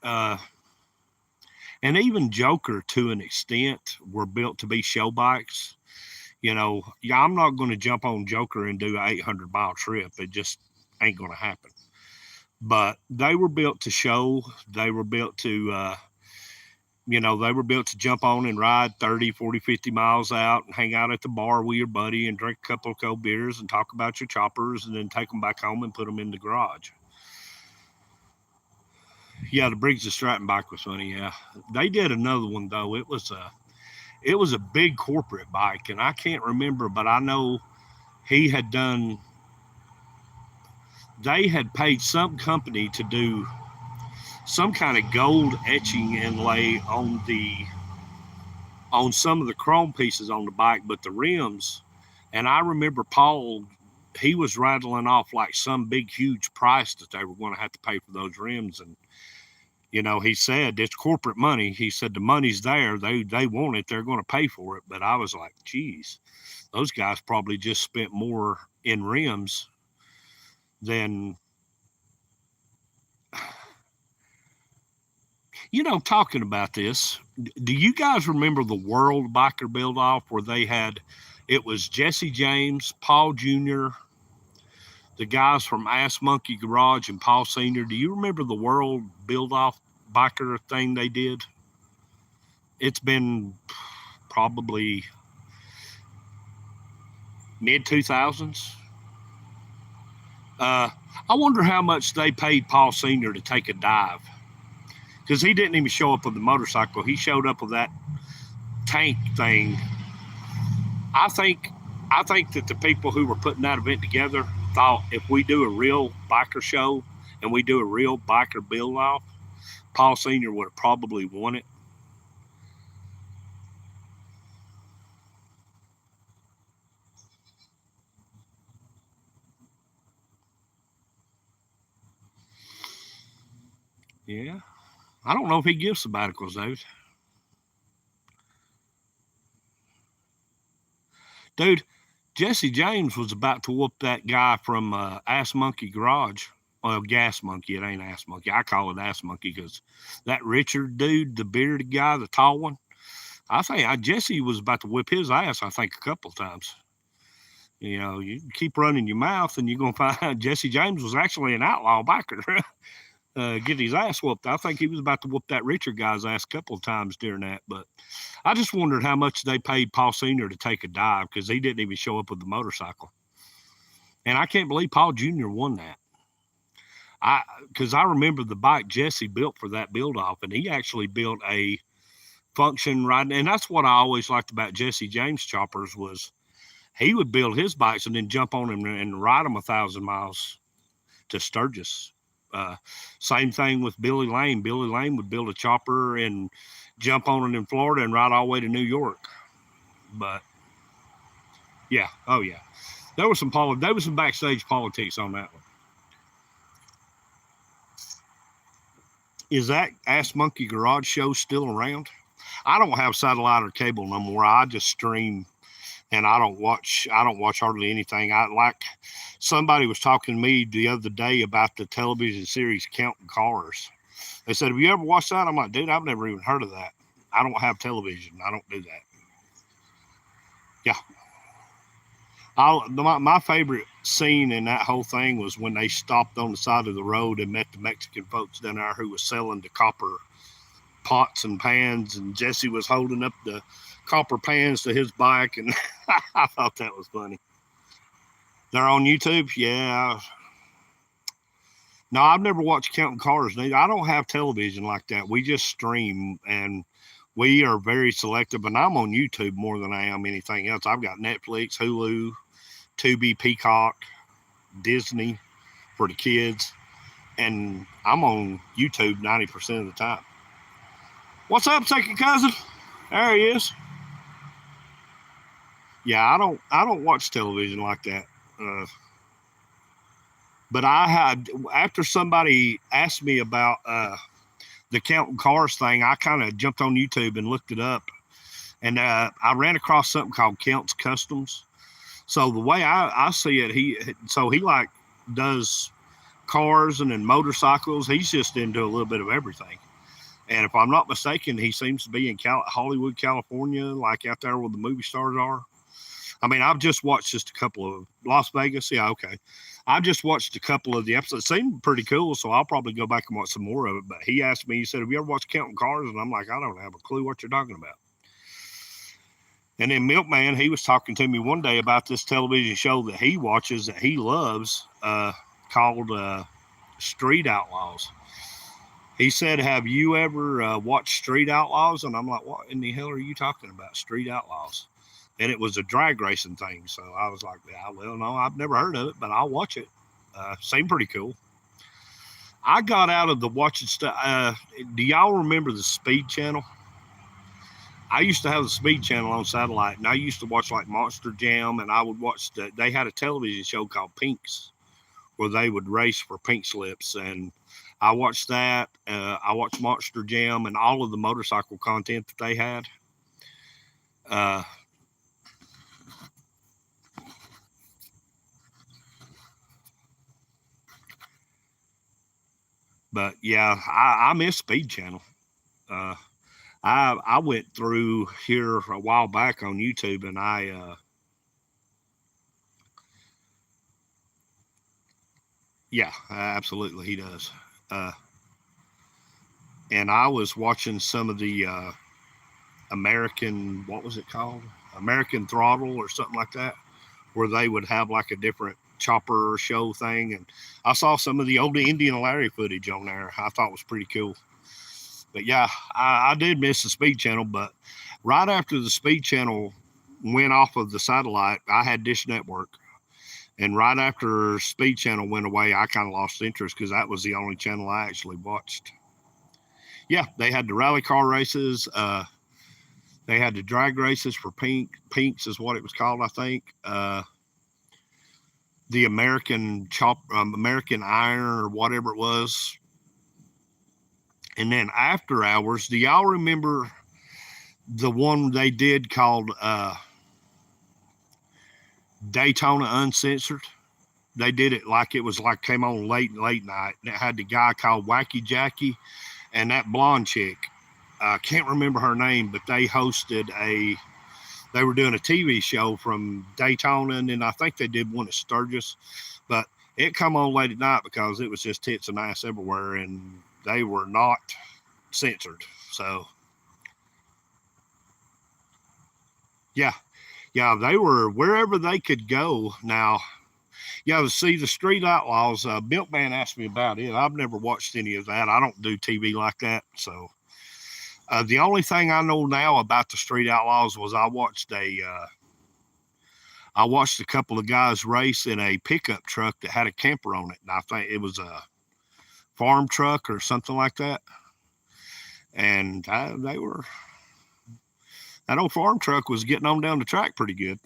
and even Joker to an extent were built to be show bikes. I'm not going to jump on Joker and do an 800-mile trip. It just ain't going to happen. But they were built to show. They were built to, they were built to jump on and ride 30, 40, 50 miles out and hang out at the bar with your buddy and drink a couple of cold beers and talk about your choppers and then take them back home and put them in the garage. Yeah, the Briggs & Stratton bike was funny. Yeah, they did another one though. It was a big corporate bike, and I can't remember, but I know he had done. They had paid some company to do some kind of gold etching inlay on the on some of the chrome pieces on the bike, but the rims. And I remember Paul, he was rattling off like some big, huge price that they were going to have to pay for those rims. And, he said it's corporate money. He said the money's there. They want it. They're going to pay for it. But I was like, geez, those guys probably just spent more in rims than, talking about this. Do you guys remember the World Biker Build Off where it was Jesse James, Paul Jr., the guys from Ass Monkey Garage, and Paul Sr.? Do you remember the World Build Off biker thing they did? It's been probably mid 2000s. I wonder how much they paid Paul Sr. to take a dive, because he didn't even show up with the motorcycle. He showed up with that tank thing. I think that the people who were putting that event together thought if we do a real biker show and we do a real biker build off, Paul Sr. would have probably won it. Yeah. I don't know if he gives sabbaticals, David. Dude, Jesse James was about to whoop that guy from Ass Monkey Garage. Well, Gas Monkey. It ain't Ass Monkey. I call it Ass Monkey because that Richard dude, the bearded guy, the tall one, I think Jesse was about to whip his ass, I think, a couple of times. You keep running your mouth and you're going to find Jesse James was actually an outlaw biker. Get his ass whooped. I think he was about to whoop that Richard guy's ass a couple of times during that. But I just wondered how much they paid Paul Sr. to take a dive, because he didn't even show up with the motorcycle. And I can't believe Paul Jr. won that. Because I remember the bike Jesse built for that build off, and he actually built a function riding. And that's what I always liked about Jesse James choppers was he would build his bikes and then jump on them and ride them 1,000 miles to Sturgis. Same thing with Billy Lane. Billy Lane would build a chopper and jump on it in Florida and ride all the way to New York. But yeah, oh yeah, there was some backstage politics on that one. Is that Ass Monkey Garage show still around? I don't have satellite or cable no more. I just stream, and I don't watch hardly anything. Somebody was talking to me the other day about the television series Counting Cars. They said, have you ever watched that? I'm like, dude, I've never even heard of that. I don't have television. I don't do that. Yeah. My favorite scene in that whole thing was when they stopped on the side of the road and met the Mexican folks down there who was selling the copper pots and pans, and Jesse was holding up the copper pans to his bike, and I thought that was funny. They're on YouTube? Yeah. No, I've never watched Counting Cars. I don't have television like that. We just stream, and we are very selective, and I'm on YouTube more than I am anything else. I've got Netflix, Hulu, Tubi, Peacock, Disney for the kids, and I'm on YouTube 90% of the time. What's up, second cousin? There he is. Yeah, I don't watch television like that. But I had, after somebody asked me about the Counting Cars thing, I kind of jumped on YouTube and looked it up, and I ran across something called Counts Customs. So the way I see it, he like does cars and then motorcycles. He's just into a little bit of everything. And if I'm not mistaken, he seems to be in Hollywood, California, like out there where the movie stars are. I mean, I've just watched just a couple of Las Vegas. Yeah, okay. I've just watched a couple of the episodes. It seemed pretty cool, so I'll probably go back and watch some more of it. But he asked me, he said, have you ever watched Counting Cars? And I'm like, I don't have a clue what you're talking about. And then Milkman, he was talking to me one day about this television show that he watches, that he loves, called Street Outlaws. He said, have you ever watched Street Outlaws? And I'm like, what in the hell are you talking about, Street Outlaws? And it was a drag racing thing. So I was like, yeah, well, no, I've never heard of it, but I'll watch it. Seemed pretty cool. I got out of the watching stuff. Do y'all remember the Speed Channel? I used to have the Speed Channel on satellite, and I used to watch like Monster Jam, and I would watch they had a television show called Pinks where they would race for pink slips, and I watched that. I watched Monster Jam and all of the motorcycle content that they had. Uh, but yeah, I miss Speed Channel. Uh, I went through here a while back on YouTube, and yeah, absolutely he does. Uh, and I was watching some of the American, what was it called? American Throttle or something like that, where they would have like a different chopper show thing. And I saw some of the old Indian Larry footage on there. I thought was pretty cool. But yeah, I did miss the Speed Channel. But right after the Speed Channel went off of the satellite, I had Dish Network. And right after Speed Channel went away, I kind of lost interest because that was the only channel I actually watched. Yeah, they had the rally car races. They had the drag races for Pinks is what it was called, I think. The American Iron or whatever it was. And then after hours, do y'all remember the one they did called Daytona Uncensored? They did it like it was like came on late night. And it had the guy called Wacky Jackie and that blonde chick. I can't remember her name, but they were doing a TV show from Daytona, and then I think they did one at Sturgis, but it come on late at night because it was just tits and ass everywhere, and they were not censored. So yeah, yeah, they were wherever they could go. Now, yeah, to see the Street Outlaws, Milkman asked me about it. I've never watched any of that. I don't do TV like that, so. The only thing I know now about the Street Outlaws was I watched a couple of guys race in a pickup truck that had a camper on it, and I think it was a farm truck or something like that. And they were that old farm truck was getting on down the track pretty good.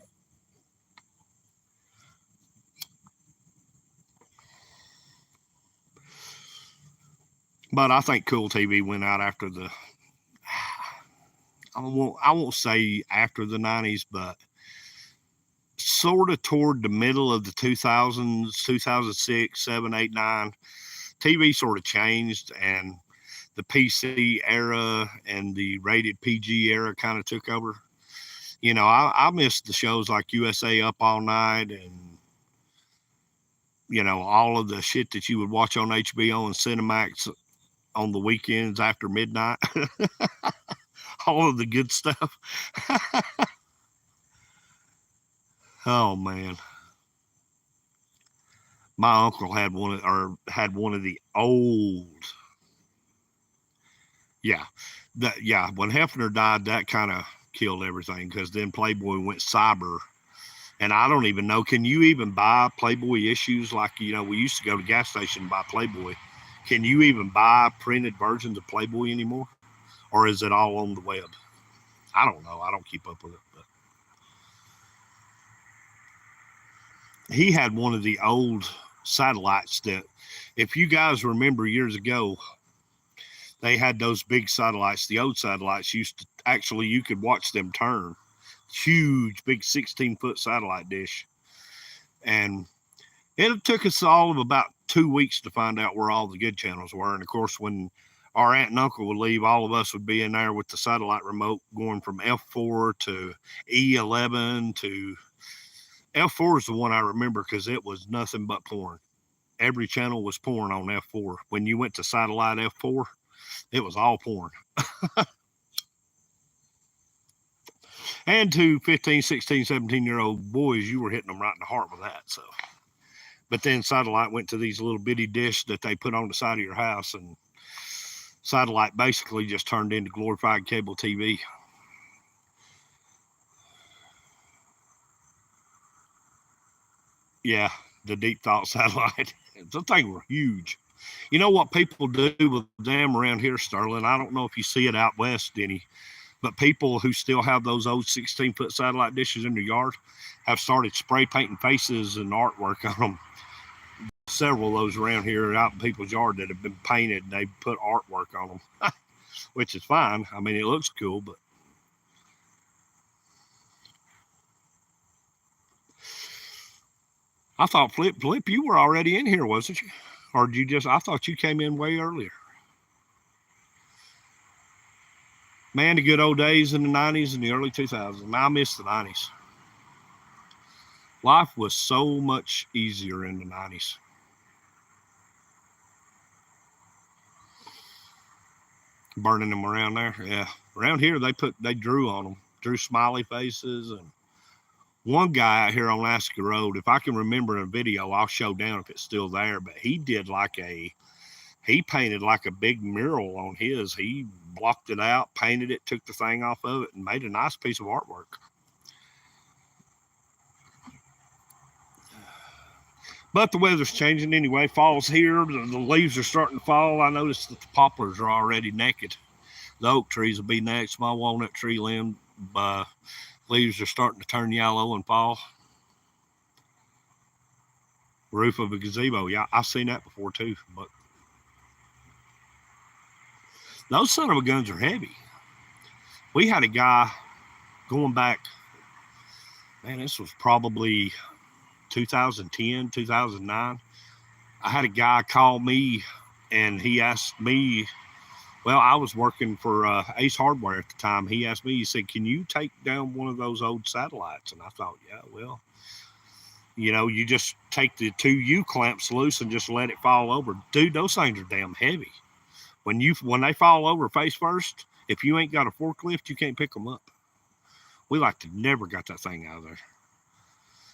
But I think Cool TV went out after the I won't say after the 90s, but sort of toward the middle of the 2000s, 2006, 7, 8, 9. TV sort of changed, and the PC era and the rated PG era kind of took over. I missed the shows like USA Up All Night and, all of the shit that you would watch on HBO and Cinemax on the weekends after midnight. All of the good stuff. Oh man. My uncle had one of the old, yeah, when Hefner died, that kind of killed everything because then Playboy went cyber. And I don't even know, can you even buy Playboy issues? Like, we used to go to gas station and buy Playboy. Can you even buy printed versions of Playboy anymore? Or is it all on the web? I don't know. I don't keep up with it. But he had one of the old satellites that, if you guys remember years ago, they had those big satellites. The old satellites used to actually, you could watch them turn. Huge, big 16-foot satellite dish. And it took us all of about 2 weeks to find out where all the good channels were. And of course, when our aunt and uncle would leave, all of us would be in there with the satellite remote going from F4 to E11 to F4 is the one I remember because it was nothing but porn. Every channel was porn on F4. When you went to satellite F4, it was all porn. And to 15, 16, 17-year-old boys, you were hitting them right in the heart with that. So, but then satellite went to these little bitty dish that they put on the side of your house, and satellite basically just turned into glorified cable TV. Yeah, the Deep Thought satellite. The thing were huge. You know what people do with them around here, Sterling? I don't know if you see it out west any. But people who still have those old 16-foot satellite dishes in their yard have started spray painting faces and artwork on them. Several of those around here out in people's yard that have been painted, and they put artwork on them, which is fine. I mean, it looks cool, but I thought Flip, you were already in here, wasn't you? Or did you just? I thought you came in way earlier. Man, the good old days in the 90s and the early 2000s. I miss the 90s. Life was so much easier in the 90s. Burning them around there, yeah. Around here, they drew on them, drew smiley faces, and one guy out here on Alaska Road, if I can remember a video, I'll show down if it's still there, but he painted like a big mural on his. He blocked it out, painted it, took the thing off of it, and made a nice piece of artwork. But the weather's changing anyway. Fall's here. The leaves are starting to fall. I noticed that the poplars are already naked. The oak trees will be next. My walnut tree limb leaves are starting to turn yellow and fall. Roof of a gazebo. Yeah, I've seen that before too. But those son of a guns are heavy. We had a guy going back, man, this was probably 2010, 2009. I had a guy call me and he asked me, well, I was working for Ace Hardware at the time. He asked me, he said, can you take down one of those old satellites? And I thought, yeah, well, you know, you just take the 2 U-clamps loose and just let it fall over. Dude, those things are damn heavy. When they fall over face first, if you ain't got a forklift, you can't pick them up. We like to never got that thing out of there.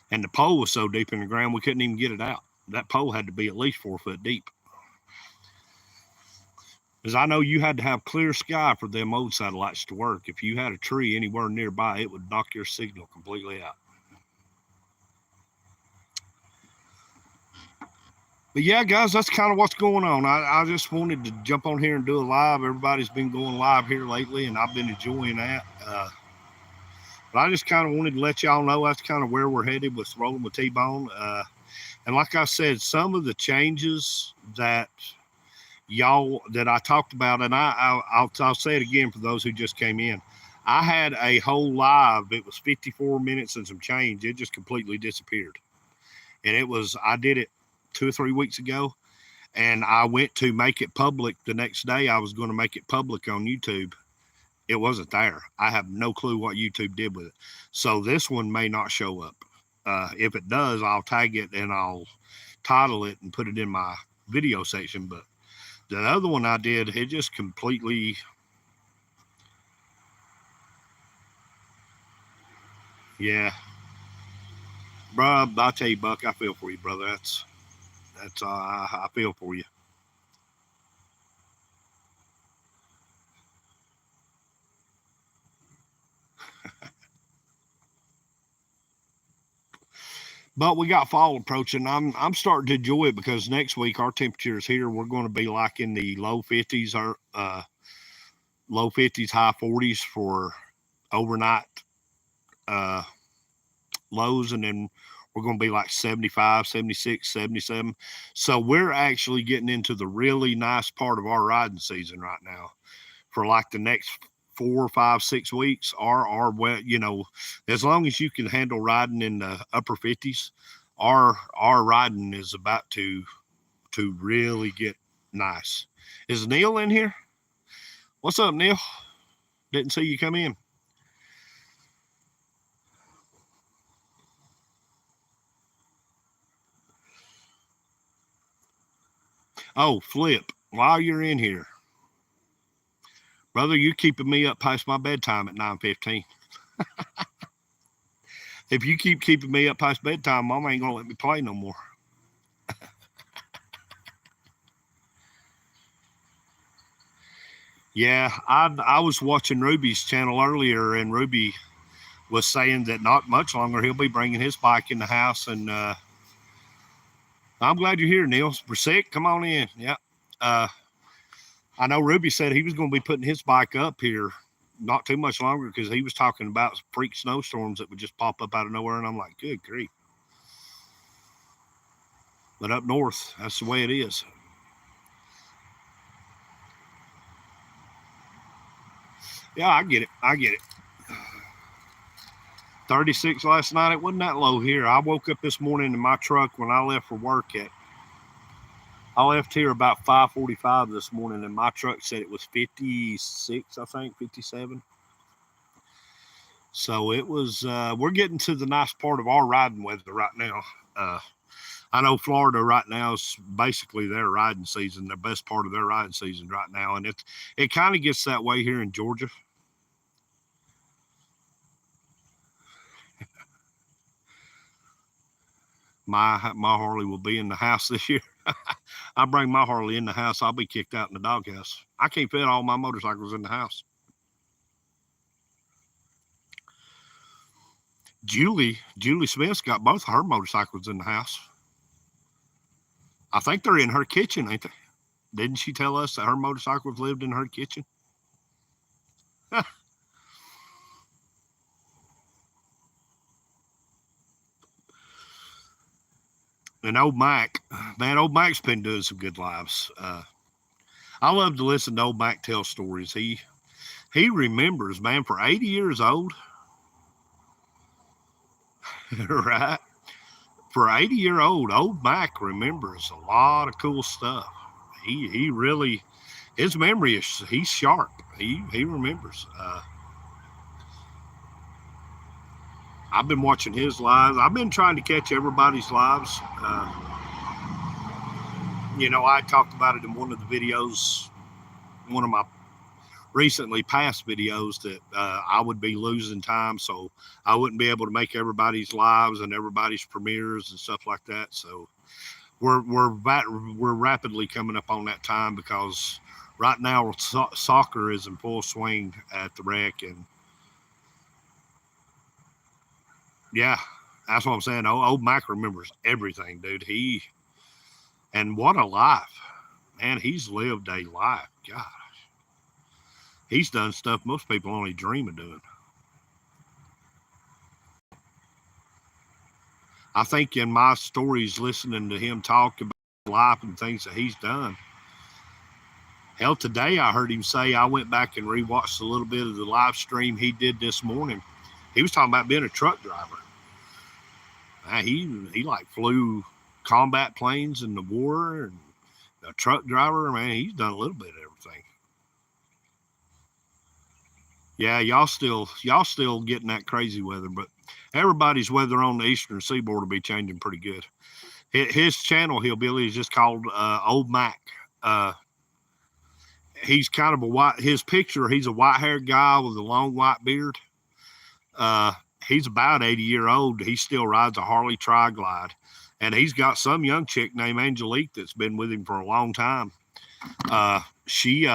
And the pole was so deep in the ground, we couldn't even get it out. That pole had to be at least 4 foot deep. Because I know you had to have clear sky for them old satellites to work. If you had a tree anywhere nearby, it would knock your signal completely out. But yeah, guys, that's kind of what's going on. I just wanted to jump on here and do a live. Everybody's been going live here lately, and I've been enjoying that. But I just kind of wanted to let y'all know that's kind of where we're headed with Rolling with Tbone. And like I said, some of the changes that I talked about, and I'll say it again for those who just came in. I had a whole live. It was 54 minutes and some change. It just completely disappeared. And I did it 2 or 3 weeks ago, and I went to make it public the next day. I was going to make it public on YouTube. It wasn't there. I have no clue what YouTube did with it. So this one may not show up. If it does, I'll tag it and I'll title it and put it in my video section. But the other one I did, it just completely, yeah. Bro, I'll tell you, Buck, I feel for you, brother. I feel for you. But we got fall approaching. I'm starting to enjoy it because next week our temperature is here. We're going to be like in the low 50s or low 50s, high 40s for overnight lows, and then we're going to be like 75, 76, 77. So we're actually getting into the really nice part of our riding season right now for like the next 4, 5, 6 weeks. Our you know, as long as you can handle riding in the upper 50s, our riding is about to really get nice. Is Neil in here? What's up, Neil? Didn't see you come in. Oh, Flip, while you're in here, brother, you're keeping me up past my bedtime at 9:15. If you keep keeping me up past bedtime, Mama ain't gonna let me play no more. Yeah, I was watching Ruby's channel earlier, and Ruby was saying that not much longer he'll be bringing his bike in the house. And I'm glad you're here, Neil. We're sick. Come on in. Yeah. I know Ruby said he was going to be putting his bike up here not too much longer because he was talking about freak snowstorms that would just pop up out of nowhere, and I'm like, good grief. But up north, that's the way it is. Yeah, I get it. I get it. 36 last night. It wasn't that low here. I woke up this morning in my truck when I left for work I left here about 5:45 this morning, and my truck said it was 56, I think, 57. So it was. We're getting to the nice part of our riding weather right now. I know Florida right now is basically their riding season, the best part of their riding season right now, and it kind of gets that way here in Georgia. My Harley will be in the house this year. I bring my Harley in the house, I'll be kicked out in the doghouse. I can't fit all my motorcycles in the house. Julie Smith's got both of her motorcycles in the house. I think they're in her kitchen, ain't they? Didn't she tell us that her motorcycles lived in her kitchen? And old Mac, man, old Mac's been doing some good lives. I love to listen to old Mac tell stories. He remembers, man, for 80 years old, right? For 80-year-old, old Mac remembers a lot of cool stuff. He really, his memory he's sharp. He remembers. I've been watching his lives. I've been trying to catch everybody's lives. I talked about it in one of the videos, one of my recently past videos, that I would be losing time, so I wouldn't be able to make everybody's lives and everybody's premieres and stuff like that. So we're rapidly coming up on that time, because right now soccer is in full swing at the rec, and yeah, that's what I'm saying. Old Mike remembers everything, dude. And what a life, man. He's lived a life. God, he's done stuff most people only dream of doing. I think in my stories, listening to him talk about life and things that he's done. Hell, today I heard him say, I went back and rewatched a little bit of the live stream he did this morning. He was talking about being a truck driver. He like flew combat planes in the war, and a truck driver. Man, he's done a little bit of everything. Yeah, y'all still getting that crazy weather, but everybody's weather on the eastern seaboard will be changing pretty good. His channel, Hillbilly, is just called Old Mac. He's kind of his picture, he's a white-haired guy with a long white beard. He's about 80-year-old. He still rides a Harley Tri-Glide, and he's got some young chick named Angelique that's been with him for a long time. She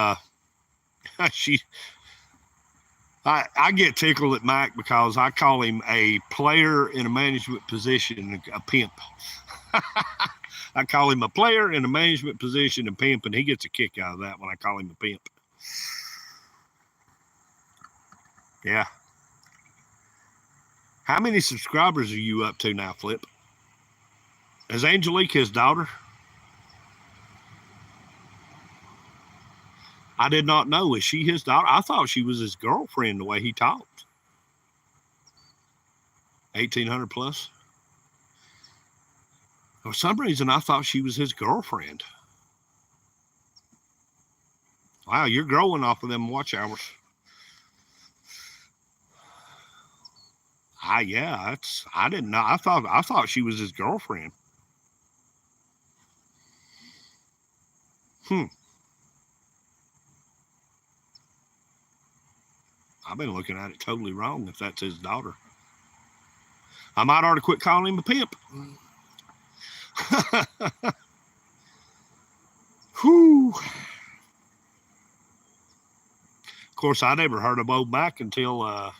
I get tickled at Mac because I call him a player in a management position, a pimp. I call him a player in a management position, a pimp, and he gets a kick out of that when I call him a pimp. Yeah. How many subscribers are you up to now, Flip? Is Angelique his daughter? I did not know. Is she his daughter? I thought she was his girlfriend the way he talked. 1,800 plus? For some reason, I thought she was his girlfriend. Wow, you're growing off of them watch hours. Yeah, I didn't know. I thought she was his girlfriend. I've been looking at it totally wrong if that's his daughter. I might ought to quit calling him a pimp. Whew. Of course, I never heard of Old Mac until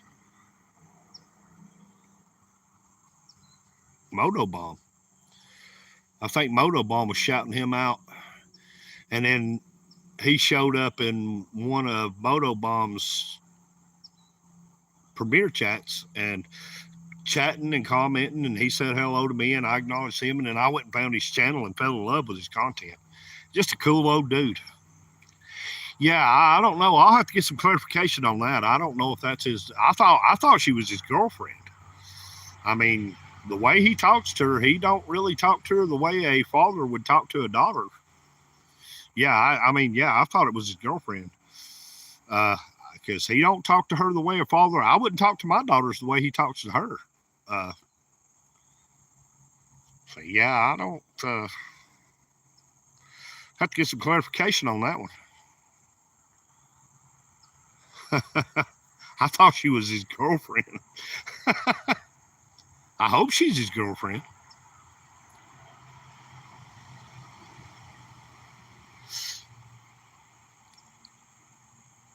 Motobomb. I think Motobomb was shouting him out, and then he showed up in one of Motobomb's premiere chats and chatting and commenting, and he said hello to me, and I acknowledged him, and then I went and found his channel and fell in love with his content. Just a cool old dude. Yeah, I don't know. I'll have to get some clarification on that. I don't know if that's his. I thought she was his girlfriend. I mean, the way he talks to her, he don't really talk to her the way a father would talk to a daughter. Yeah, I mean, yeah, I thought it was his girlfriend. Because he don't talk to her the way a father. I wouldn't talk to my daughters the way he talks to her. Uh, so yeah, I don't have to get some clarification on that one. I thought she was his girlfriend. I hope she's his girlfriend.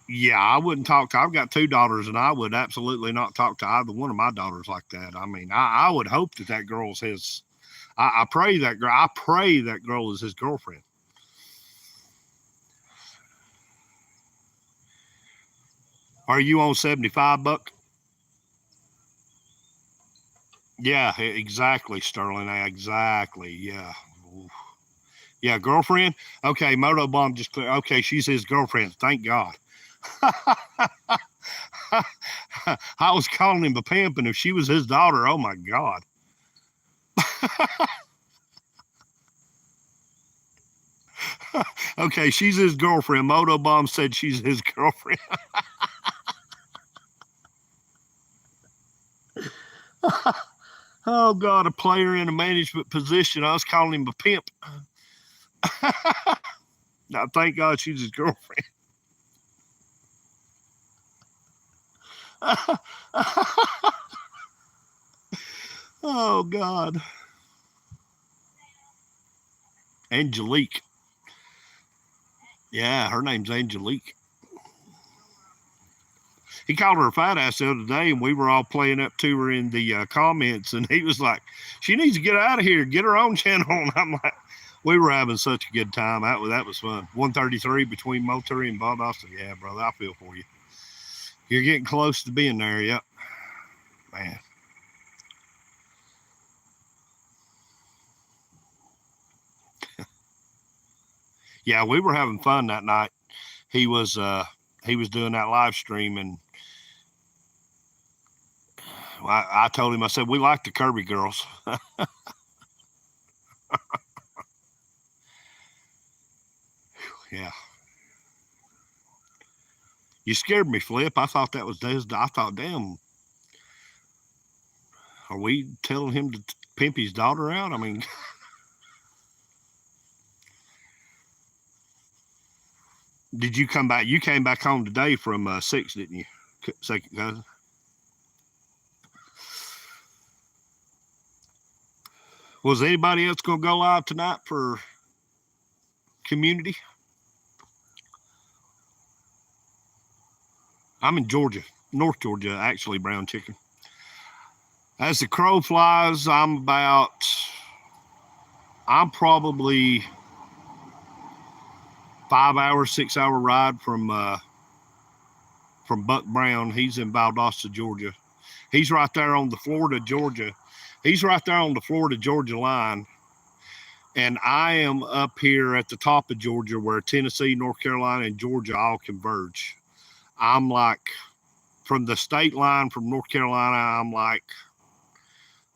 Yeah, I wouldn't talk to. I've got two daughters, and I would absolutely not talk to either one of my daughters like that. I mean, I would hope that girl's his. I pray that girl. I pray that girl is his girlfriend. Are you on 75, Buck? Yeah, exactly, Sterling. Exactly. Yeah. Yeah, girlfriend. Okay, Moto Bomb just clear. Okay, she's his girlfriend. Thank God. I was calling him a pimp, and if she was his daughter, oh my God. Okay, she's his girlfriend. Moto Bomb said she's his girlfriend. Oh God, a player in a management position. I was calling him a pimp. Now, thank God she's his girlfriend. Oh God. Angelique. Yeah, her name's Angelique. He called her a fat ass the other day, and we were all playing up to her in the comments, and he was like, "She needs to get out of here, get her own channel." And I'm like, we were having such a good time. That was fun. 133 between Moturi and Bob Austin. Yeah, brother, I feel for you. You're getting close to being there. Yep, man. Yeah, we were having fun that night. He was doing that live stream, and I told him, I said, we like the Kirby girls. Yeah. You scared me, Flip. I thought that was his. I thought, damn, are we telling him to pimp his daughter out? I mean, did you come back? You came back home today from six, didn't you? Second cousin. Was anybody else going to go live tonight for community? I'm in Georgia, North Georgia, actually, Brown Chicken. As the crow flies, I'm probably 5 hour, 6 hour ride from Buck Brown. He's in Valdosta, Georgia. He's right there on the Florida, Georgia. He's right there on the Florida, Georgia line. And I am up here at the top of Georgia where Tennessee, North Carolina, and Georgia all converge. I'm like, from the state line from North Carolina, I'm like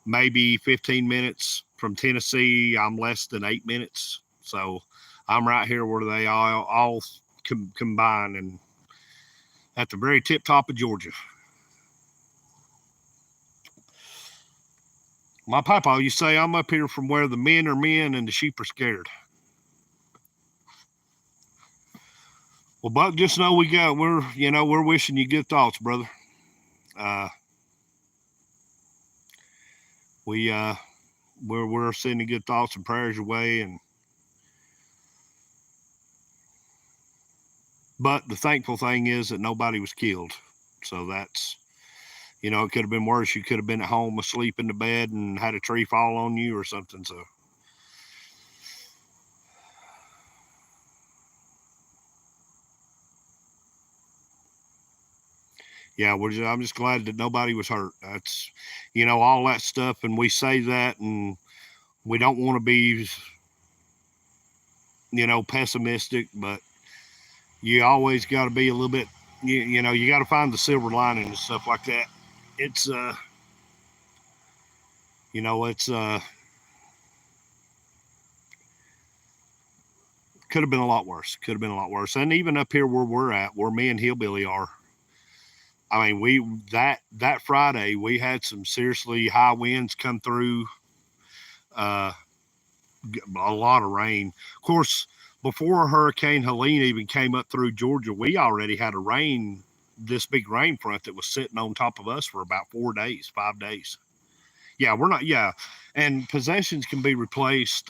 maybe 15 minutes. From Tennessee, I'm less than 8 minutes. So I'm right here where they all combine, and at the very tip top of Georgia. My papa used to say, I'm up here from where the men are men and the sheep are scared. Well, Buck, just know we're wishing you good thoughts, brother. We we're sending good thoughts and prayers your way, but the thankful thing is that nobody was killed. So that's, it could have been worse. You could have been at home asleep in the bed and had a tree fall on you or something. So Yeah, I'm just glad that nobody was hurt. That's, all that stuff, and we say that, and we don't want to be, pessimistic, but you always got to be a little bit, you got to find the silver lining and stuff like that. It's, it's, could have been a lot worse. Could have been a lot worse. And even up here where we're at, where me and Hillbilly are, I mean, that Friday we had some seriously high winds come through. Uh, a lot of rain. Of course, before Hurricane Helene even came up through Georgia, we already had this big rain front that was sitting on top of us for about 4 days, 5 days. Yeah, we're not. Yeah, and possessions can be replaced.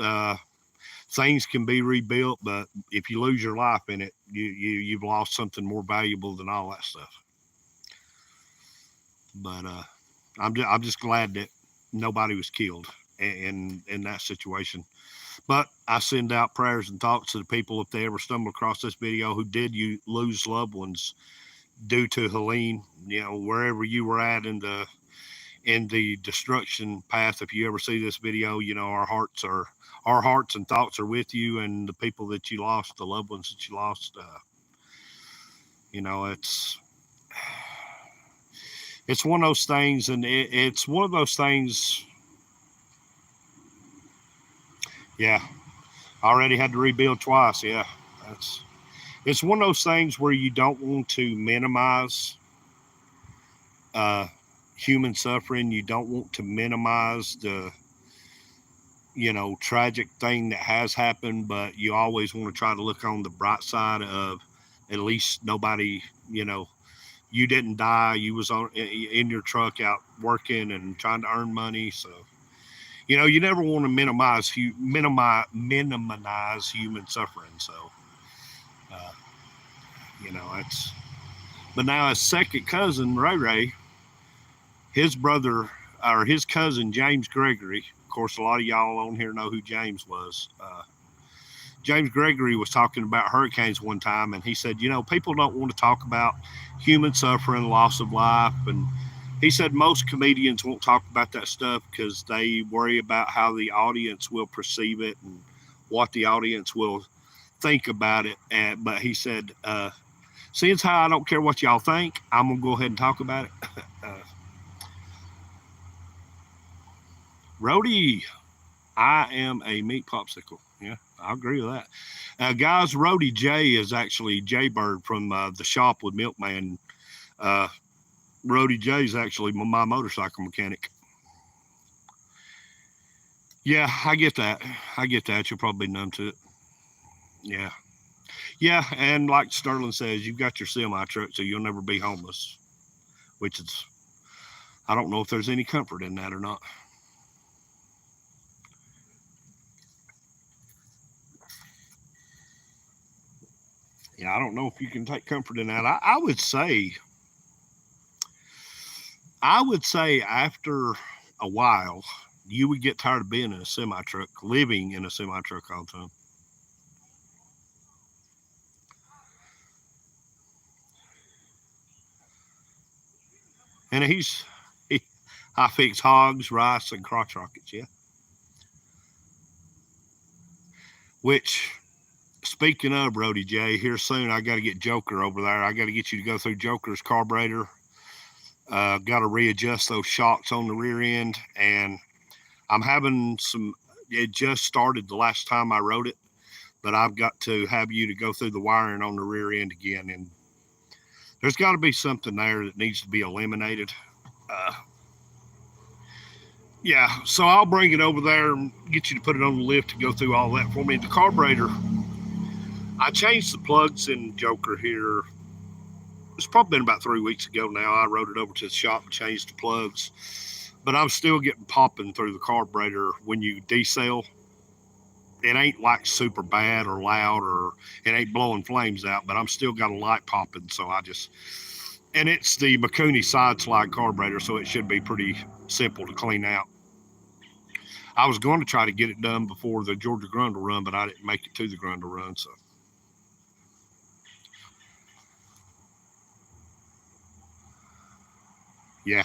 Things can be rebuilt, but if you lose your life in it, you've lost something more valuable than all that stuff. But I'm just glad that nobody was killed in that situation. But I send out prayers and thoughts to the people if they ever stumble across this video who did lose loved ones due to Helene. Wherever you were at in the destruction path. If you ever see this video, our hearts and thoughts are with you and the people that you lost, the loved ones that you lost. It's one of those things, and it's one of those things. Yeah, I already had to rebuild twice. Yeah, it's one of those things where you don't want to minimize human suffering. You don't want to minimize the tragic thing that has happened, but you always want to try to look on the bright side of at least nobody, you didn't die. You was in your truck out working and trying to earn money. So, you never want to minimize human suffering. So, uh, it's, but now his second cousin, Ray Ray, his brother or his cousin, James Gregory, of course, a lot of y'all on here know who James was. James Gregory was talking about hurricanes one time, and he said, people don't want to talk about human suffering, loss of life. And he said most comedians won't talk about that stuff because they worry about how the audience will perceive it and what the audience will think about it. But he said, seeing as how I don't care what y'all think, I'm going to go ahead and talk about it. Rhodey, I am a meat popsicle. Yeah, I agree with that. Guys, Rhodey J is actually Jaybird from the shop with Milkman. Rhodey J is actually my motorcycle mechanic. Yeah, I get that. You'll probably be numb to it. Yeah. Yeah, and like Sterling says, you've got your semi truck, so you'll never be homeless, which is, I don't know if there's any comfort in that or not. Yeah, I don't know if you can take comfort in that. I would say after a while, you would get tired of being in a semi truck, living in a semi truck all the time. And I fix hogs, rice, and crotch rockets. Yeah. Which, speaking of Brody J, here soon I got to get Joker over there. I got to get you to go through Joker's carburetor. Got to readjust those shocks on the rear end, and I'm having some. It just started the last time I rode it, but I've got to have you to go through the wiring on the rear end again, and there's got to be something there that needs to be eliminated. Uh, yeah, so I'll bring it over there and get you to put it on the lift to go through all that for me. The carburetor, I changed the plugs in Joker here. It's probably been about 3 weeks ago now. I rode it over to the shop and changed the plugs, but I'm still getting popping through the carburetor when you decel. It ain't like super bad or loud, or it ain't blowing flames out, but I'm still got a light popping. So and it's the Mikuni side slide carburetor, so it should be pretty simple to clean out. I was going to try to get it done before the Georgia Grundle run, but I didn't make it to the Grundle run. So, Yeah.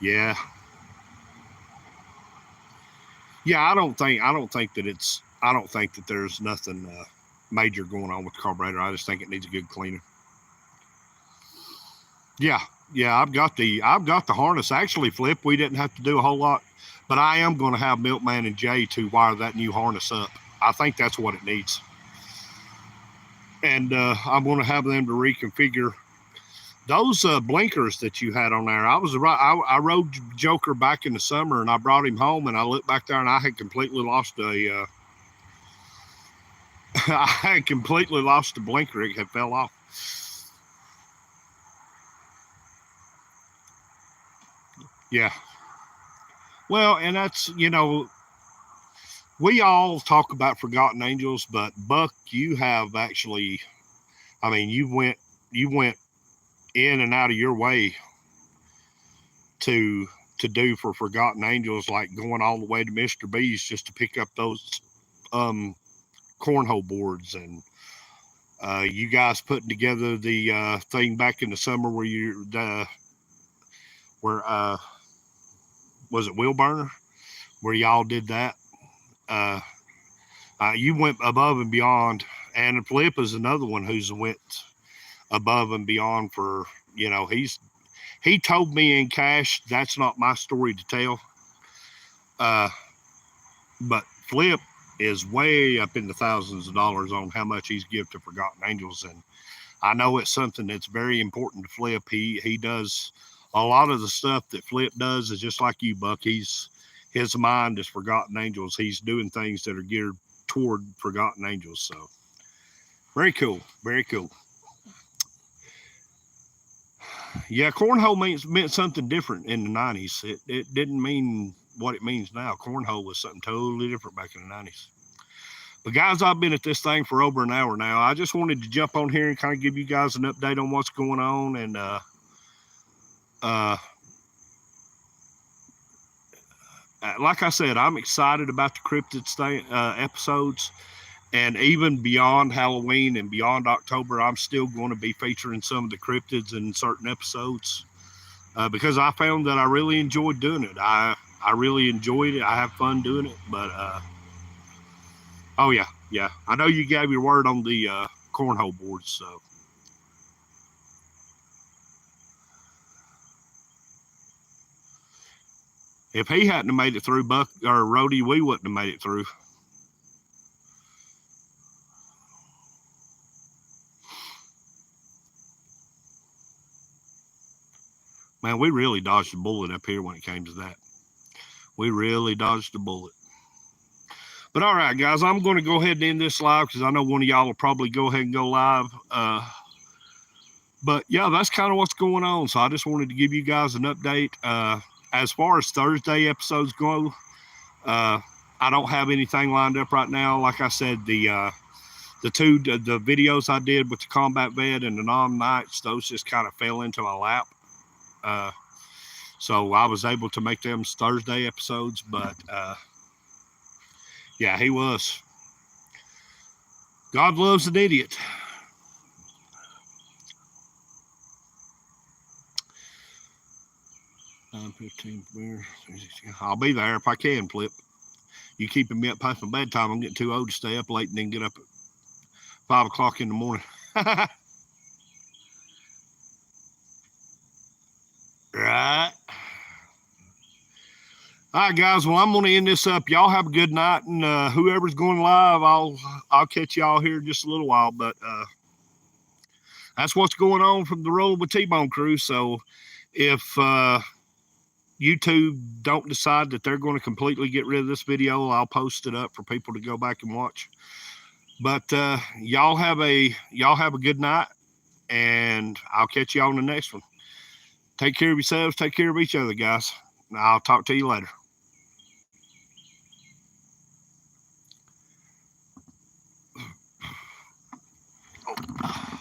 Yeah. Yeah. I don't think that there's nothing major going on with the carburetor. I just think it needs a good cleaning. Yeah. Yeah. I've got the harness. Actually, Flip, we didn't have to do a whole lot, but I am going to have Milkman and Jay to wire that new harness up. I think that's what it needs. And I'm going to have them to reconfigure those blinkers that you had on there. I rode Joker back in the summer, and I brought him home, and I looked back there, and I had completely lost a I had completely lost the blinker. It had fell off. Yeah. Well, and that's, we all talk about forgotten angels, but Buck, you have actually, I mean, you went in and out of your way to do for forgotten angels, like going all the way to Mr. B's just to pick up those cornhole boards, and you guys putting together the thing back in the summer where was it Wheel Burner, where y'all did that. uh, you went above and beyond, and Flip is another one who's went above and beyond for, he told me in cash, that's not my story to tell. But Flip is way up in the thousands of dollars on how much he's given to Forgotten Angels, and I know it's something that's very important to Flip. He does a lot of the stuff that Flip does is just like you, Buck. His mind is Forgotten Angels. He's doing things that are geared toward Forgotten Angels. So very cool, very cool. Yeah, cornhole meant something different in the '90s. It didn't mean what it means now. Cornhole was something totally different back in the '90s. But guys, I've been at this thing for over an hour now. I just wanted to jump on here and kind of give you guys an update on what's going on. And like I said, I'm excited about the cryptids episodes. And even beyond Halloween and beyond October, I'm still going to be featuring some of the cryptids in certain episodes because I found that I really enjoyed doing it. I really enjoyed it. I have fun doing it. But oh yeah, I know you gave your word on the cornhole boards. So if he hadn't have made it through, Buck or Rhodey, we wouldn't have made it through. Man, we really dodged a bullet up here when it came to that. We really dodged a bullet. But all right, guys, I'm going to go ahead and end this live because I know one of y'all will probably go ahead and go live. But yeah, that's kind of what's going on. So I just wanted to give you guys an update. As far as Thursday episodes go, I don't have anything lined up right now. Like I said, the videos I did with the combat vet and the non-nights, those just kind of fell into my lap. So I was able to make them Thursday episodes, but yeah, he was. God loves an idiot. I'll be there if I can, Flip. You keeping me up past my bedtime. I'm getting too old to stay up late and then get up at 5 o'clock in the morning. Right. All right, guys. Well, I'm going to end this up. Y'all have a good night, and whoever's going live, I'll catch y'all here in just a little while. But that's what's going on from the Roll with Tbone crew. So if YouTube don't decide that they're going to completely get rid of this video, I'll post it up for people to go back and watch. But y'all have a good night, and I'll catch y'all on the next one. Take care of yourselves. Take care of each other, guys. I'll talk to you later. Oh.